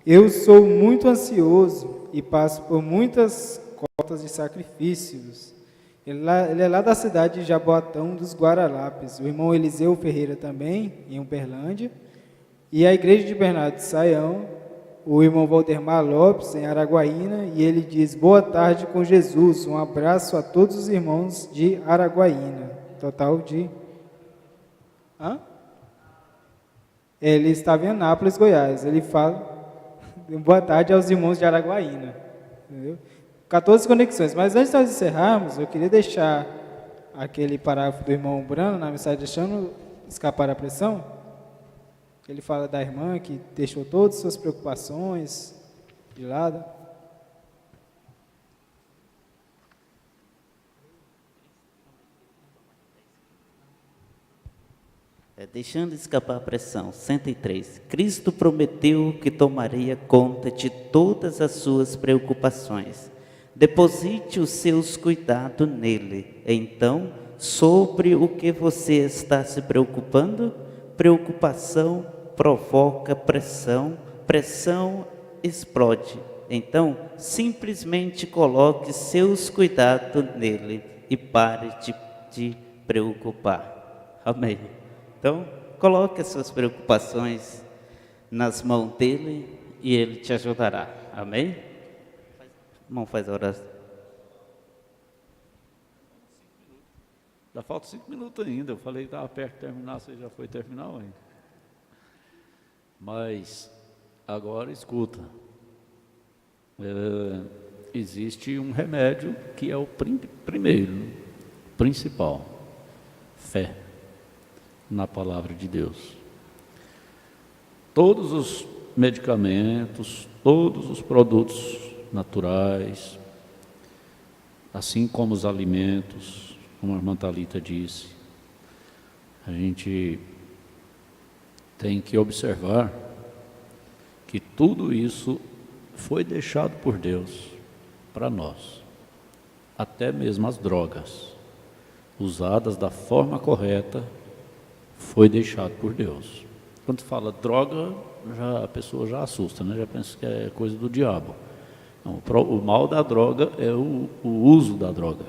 Eu sou muito ansioso e passo por muitas cotas de sacrifícios. Ele é lá da cidade de Jaboatão dos Guararapes. O irmão Eliseu Ferreira também, em Uberlândia. E a igreja de Bernardo de Saião, o irmão Valdemar Lopes, em Araguaína. E ele diz: boa tarde com Jesus. Um abraço a todos os irmãos de Araguaína. Total de... Ele estava em Anápolis, Goiás. Ele fala boa tarde aos irmãos de Araguaína. Entendeu? 14 conexões. Mas antes de nós encerrarmos, eu queria deixar aquele parágrafo do irmão Brano na mensagem Deixando Escapar a Pressão. Ele fala da irmã que deixou todas as suas preocupações de lado. Deixando escapar a pressão. 103. Cristo prometeu que tomaria conta de todas as suas preocupações. Deposite os seus cuidados nele. Então, sobre o que você está se preocupando? Preocupação provoca pressão, pressão explode. Então, simplesmente coloque seus cuidados nele e pare de preocupar. Amém. Então, coloque as suas preocupações nas mãos dele e ele te ajudará. Amém? Irmão, faz a oração. Ainda falta 5 minutos ainda. Eu falei que estava perto de terminar, você já foi terminar ainda. Mas, agora escuta. Existe um remédio que é o primeiro, principal. Fé na palavra de Deus. Todos os medicamentos, todos os produtos naturais, assim como os alimentos, como a irmã Thalita disse, a gente tem que observar que tudo isso foi deixado por Deus para nós. Até mesmo as drogas, usadas da forma correta, foi deixado por Deus. Quando se fala droga, a pessoa já assusta, né? Já pensa que é coisa do diabo. Não, o mal da droga é o uso da droga.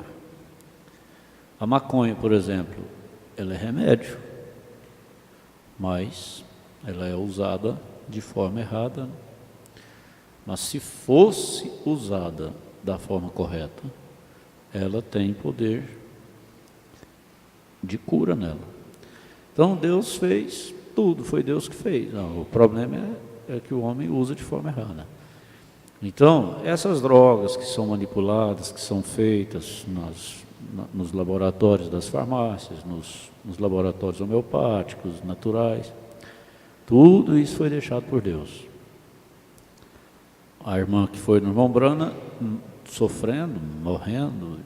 A maconha, por exemplo, ela é remédio, mas ela é usada de forma errada. Mas se fosse usada da forma correta, ela tem poder de cura nela. Então Deus fez tudo, foi Deus que fez. Não, o problema é que o homem usa de forma errada. Então, essas drogas que são manipuladas, que são feitas nos laboratórios das farmácias, nos laboratórios homeopáticos, naturais, tudo isso foi deixado por Deus. A irmã que foi no irmão Brana, sofrendo, morrendo,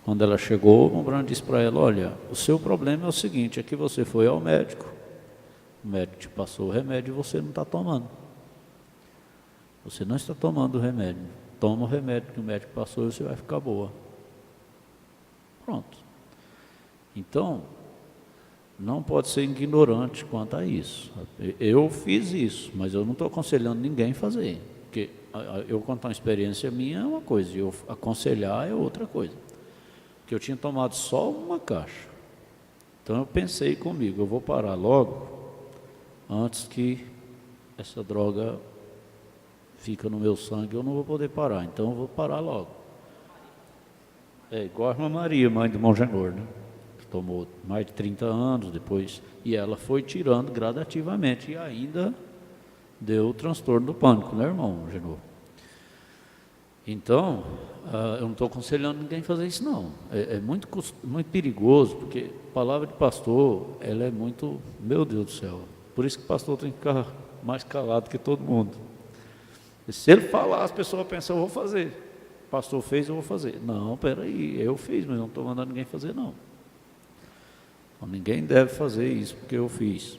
quando ela chegou, o irmão Brana disse para ela: olha, o seu problema é o seguinte, é que você foi ao médico, o médico te passou o remédio e você não está tomando. Você não está tomando o remédio. Toma o remédio que o médico passou e você vai ficar boa. Pronto. Então, não pode ser ignorante quanto a isso. Eu fiz isso, mas eu não estou aconselhando ninguém a fazer. Porque eu contar uma experiência minha é uma coisa, e eu aconselhar é outra coisa. Porque eu tinha tomado só uma caixa. Então eu pensei comigo, eu vou parar logo, antes que essa droga fica no meu sangue, eu não vou poder parar, então eu vou parar logo. É igual a irmã Maria, mãe do irmão Genor, né? Tomou mais de 30 anos depois, e ela foi tirando gradativamente, e ainda deu o transtorno do pânico, né, irmão Genor? Então, eu não estou aconselhando ninguém a fazer isso, não. É muito perigoso, porque a palavra de pastor, ela é muito, meu Deus do céu, por isso que o pastor tem que ficar mais calado que todo mundo. E se ele falar, as pessoas pensam, eu vou fazer. O pastor fez, eu vou fazer. Não, peraí, eu fiz, mas não estou mandando ninguém fazer, não. Então, ninguém deve fazer isso porque eu fiz.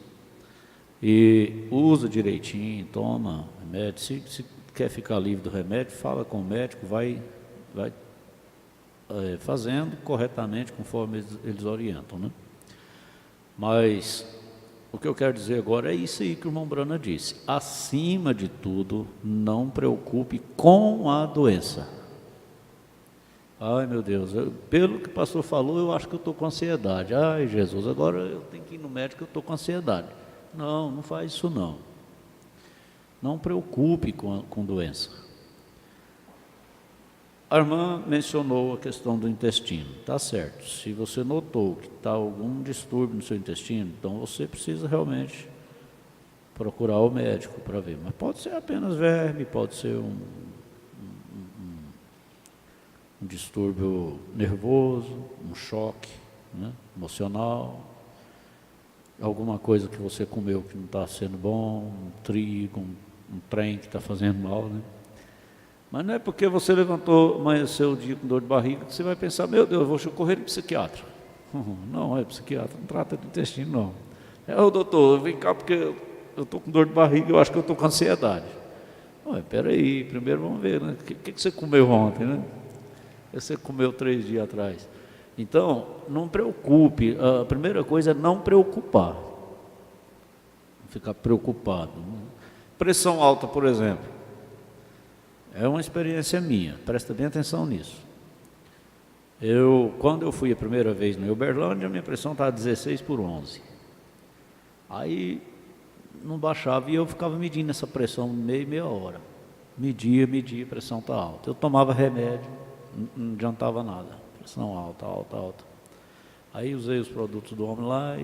E usa direitinho, toma remédio. Se quer ficar livre do remédio, fala com o médico, vai fazendo corretamente conforme eles orientam, né? Mas o que eu quero dizer agora é isso aí que o irmão Brana disse. Acima de tudo, não preocupe com a doença. Ai, meu Deus, pelo que o pastor falou, eu acho que eu estou com ansiedade. Ai, Jesus, agora eu tenho que ir no médico, eu estou com ansiedade. Não, não faz isso não. Não preocupe com doença. A irmã mencionou a questão do intestino. Está certo. Se você notou que está algum distúrbio no seu intestino, então você precisa realmente procurar o médico para ver. Mas pode ser apenas verme, pode ser um distúrbio nervoso, um choque, né, emocional, alguma coisa que você comeu que não está sendo bom, um trigo, um trem que está fazendo mal, né? Mas não é porque você levantou, amanheceu o dia com dor de barriga, que você vai pensar, meu Deus, eu vou correr no psiquiatra. Não, é psiquiatra, não trata de intestino, não. Ô doutor, vem cá porque eu estou com dor de barriga, eu acho que eu estou com ansiedade. Ué, peraí, primeiro vamos ver, né? O que você comeu ontem, né? Você comeu 3 dias atrás. Então, não preocupe, a primeira coisa é não preocupar. Ficar preocupado. Pressão alta, por exemplo, é uma experiência minha, presta bem atenção nisso. Quando eu fui a primeira vez no Uberlândia, a minha pressão estava 16/11. Aí não baixava e eu ficava medindo essa pressão meia hora. Media, a pressão está alta. Eu tomava remédio, não adiantava nada. Pressão alta. Aí usei os produtos do homem lá,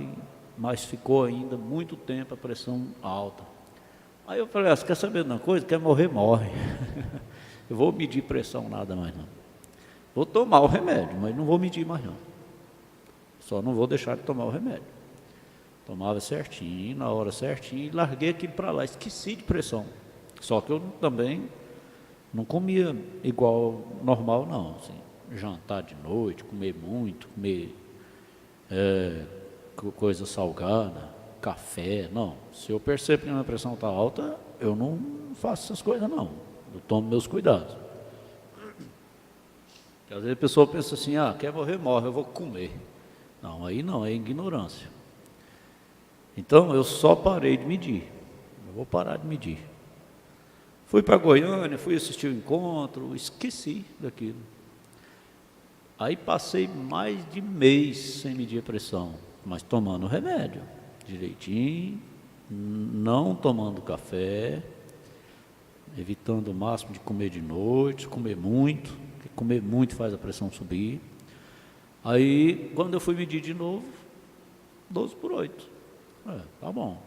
mas ficou ainda muito tempo a pressão alta. Aí eu falei, você quer saber de uma coisa? Quer morrer, morre. Eu vou medir pressão nada mais não. Vou tomar o remédio, mas não vou medir mais não. Só não vou deixar de tomar o remédio. Tomava certinho, na hora certinha, e larguei aquilo para lá, esqueci de pressão. Só que eu também não comia igual normal não, assim, jantar de noite, comer muito, comer coisa salgada, café, não. Se eu percebo que a minha pressão está alta, eu não faço essas coisas não, eu tomo meus cuidados. Porque às vezes a pessoa pensa assim, quer morrer, morre, eu vou comer. Não, aí não, é ignorância. Então eu só parei de medir, eu vou parar de medir. Fui para Goiânia, fui assistir o encontro, esqueci daquilo. Aí passei mais de mês sem medir a pressão, mas tomando remédio, direitinho, não tomando café, evitando o máximo de comer de noite, comer muito, porque comer muito faz a pressão subir. Aí, quando eu fui medir de novo, 12/8. Tá bom.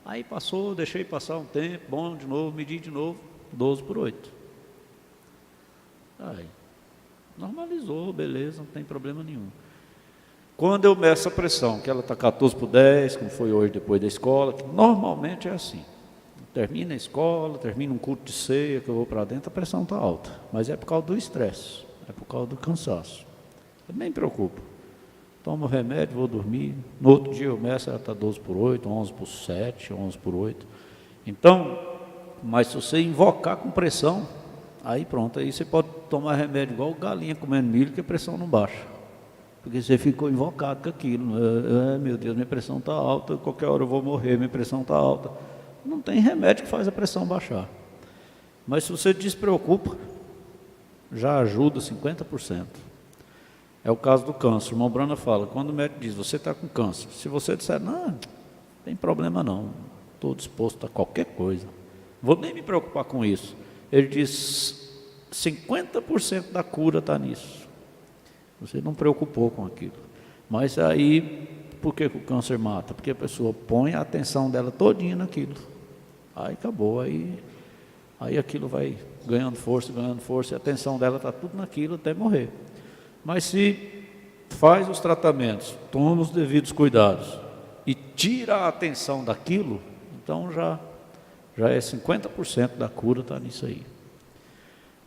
Aí passou, deixei passar um tempo, bom, de novo, medi de novo, 12/8. Aí, normalizou, beleza, não tem problema nenhum. Quando eu meço a pressão, que ela está 14/10, como foi hoje depois da escola, que normalmente é assim. Termina a escola, termina um culto de ceia, que eu vou para dentro, a pressão está alta. Mas é por causa do estresse, é por causa do cansaço. Eu nem me preocupo. Tomo remédio, vou dormir. No outro dia eu meço, ela está 12/8, 11/7, 11/8. Então, mas se você invocar com pressão, aí pronto, aí você pode tomar remédio igual galinha comendo milho, que a pressão não baixa. Porque você ficou invocado com aquilo. Meu Deus, minha pressão está alta, qualquer hora eu vou morrer, minha pressão está alta. Não tem remédio que faz a pressão baixar. Mas se você despreocupa, já ajuda 50%. É o caso do câncer. O irmão Brana fala, quando o médico diz, você está com câncer, se você disser, não tem problema não, estou disposto a qualquer coisa, vou nem me preocupar com isso. Ele diz, 50% da cura está nisso. Você não preocupou com aquilo. Mas aí, por que o câncer mata? Porque a pessoa põe a atenção dela todinha naquilo. Aí acabou, aí aquilo vai ganhando força, e a atenção dela está tudo naquilo até morrer. Mas se faz os tratamentos, toma os devidos cuidados e tira a atenção daquilo, então já é 50% da cura está nisso aí.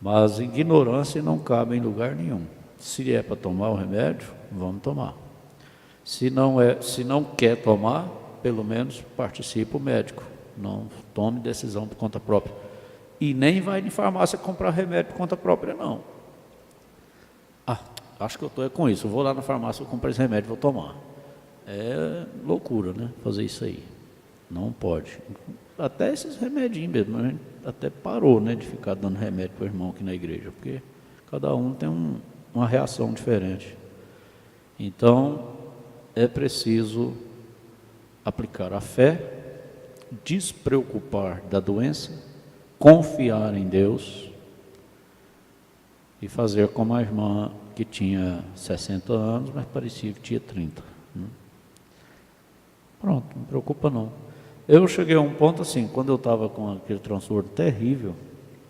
Mas ignorância não cabe em lugar nenhum. Se é para tomar o remédio, vamos tomar. Se não quer tomar, pelo menos participe o médico. Não tome decisão por conta própria. E nem vai em farmácia comprar remédio por conta própria, não. Acho que eu estou com isso. Eu vou lá na farmácia, eu compro esse remédio, vou tomar. É loucura, né? Fazer isso aí. Não pode. Até esses remedinhos mesmo, a gente até parou, né, de ficar dando remédio para o irmão aqui na igreja, porque cada um tem uma reação diferente. Então, é preciso aplicar a fé, despreocupar da doença, confiar em Deus e fazer como a irmã que tinha 60 anos, mas parecia que tinha 30. Pronto, não preocupa não. Eu cheguei a um ponto assim, quando eu estava com aquele transtorno terrível,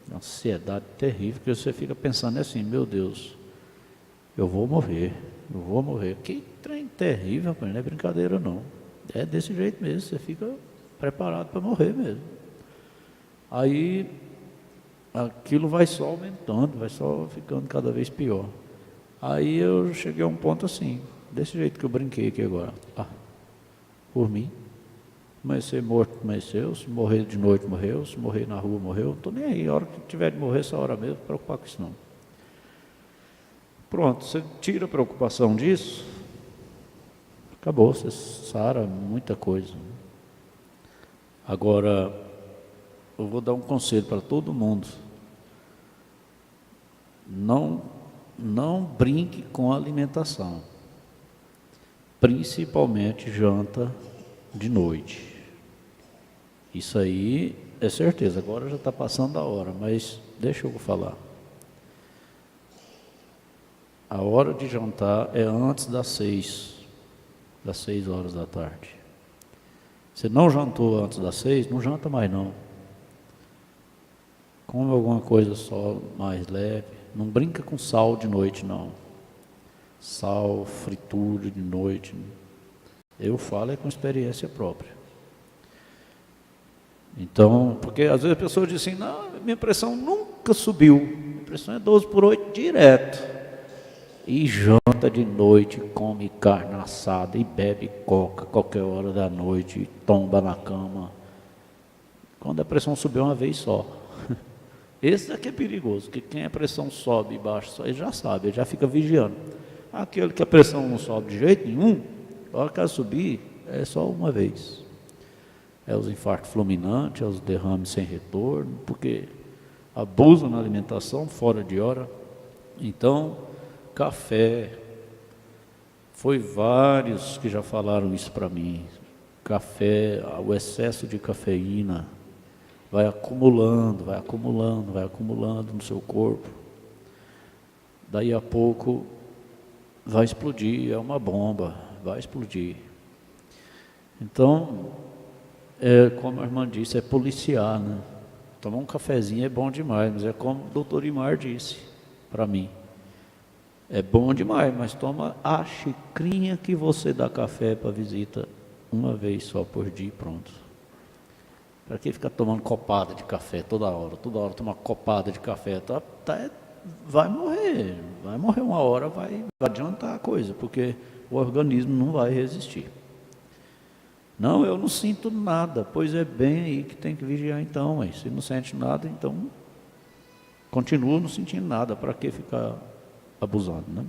uma ansiedade terrível, que você fica pensando assim, meu Deus, eu vou morrer. Que trem terrível, rapaz, não é brincadeira não. É desse jeito mesmo, você fica preparado para morrer mesmo. Aí, aquilo vai só aumentando, vai só ficando cada vez pior. Aí eu cheguei a um ponto assim, desse jeito que eu brinquei aqui agora. Ah, por mim. Amanhecer morto, amanheceu. Se morrer de noite, morreu. Se morrer na rua, morreu. Não estou nem aí. A hora que tiver de morrer, essa hora mesmo, não preocupar com isso não. Pronto, você tira a preocupação disso, acabou, você sara muita coisa. Agora, eu vou dar um conselho para todo mundo. Não brinque com a alimentação, principalmente janta de noite. Isso aí é certeza, agora já está passando a hora, mas deixa eu falar. A hora de jantar é antes das 6 horas da tarde. Se não jantou antes das 6, não janta mais não. Come alguma coisa só mais leve. Não brinca com sal de noite não. Sal, fritura de noite. Eu falo é com experiência própria. Então, porque às vezes a pessoa diz assim, não, minha pressão nunca subiu. Minha pressão é 12/8 direto. E janta de noite, come carne assada e bebe coca qualquer hora da noite e tomba na cama. Quando a pressão subir uma vez só. Esse daqui é perigoso, porque quem a pressão sobe e baixa, ele já sabe, ele já fica vigiando. Aquele que a pressão não sobe de jeito nenhum, a hora que ela subir, é só uma vez. É os infartos fulminantes, é os derrames sem retorno, porque abusam na alimentação, fora de hora. Então, café, foi vários que já falaram isso para mim. Café, o excesso de cafeína vai acumulando no seu corpo. Daí a pouco vai explodir, é uma bomba, vai explodir. Então, como a irmã disse, é policiar, né? Tomar um cafezinho é bom demais, mas é como o doutor Imar disse para mim. É bom demais, mas toma a xicrinha que você dá café para visita uma vez só por dia e pronto. Para que ficar tomando copada de café toda hora tomar copada de café, vai morrer uma hora, vai adiantar a coisa, porque o organismo não vai resistir. Não, eu não sinto nada, pois é bem aí que tem que vigiar então, aí. Se não sente nada, então continua não sentindo nada, para que ficar abusando, né?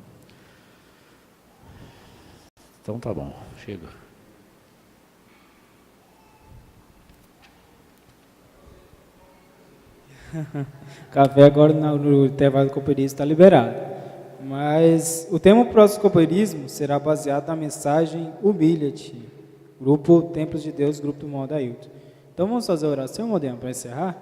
Então tá bom, chega. Café agora no intervalo do cooperismo está liberado. Mas o tema próximo do cooperismo será baseado na mensagem Humilha-te, grupo Templos de Deus, grupo do irmão Adailton. Então vamos fazer a oração, Modena, para encerrar?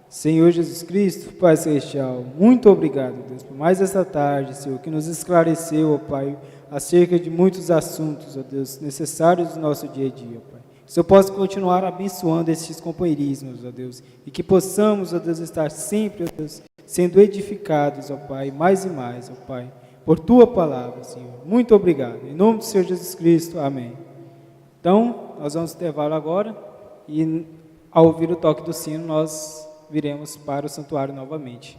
Senhor Jesus Cristo, Pai Celestial, muito obrigado, Deus, por mais esta tarde, Senhor, que nos esclareceu, ó Pai, acerca de muitos assuntos, ó Deus, necessários do nosso dia a dia, ó Pai. Que o Senhor possa continuar abençoando estes companheirismos, ó Deus, e que possamos, ó Deus, estar sempre, ó Deus, sendo edificados, ó Pai, mais e mais, ó Pai, por Tua palavra, Senhor. Muito obrigado. Em nome do Senhor Jesus Cristo, amém. Então, nós vamos intervalo agora e, ao ouvir o toque do sino, nós viremos para o santuário novamente.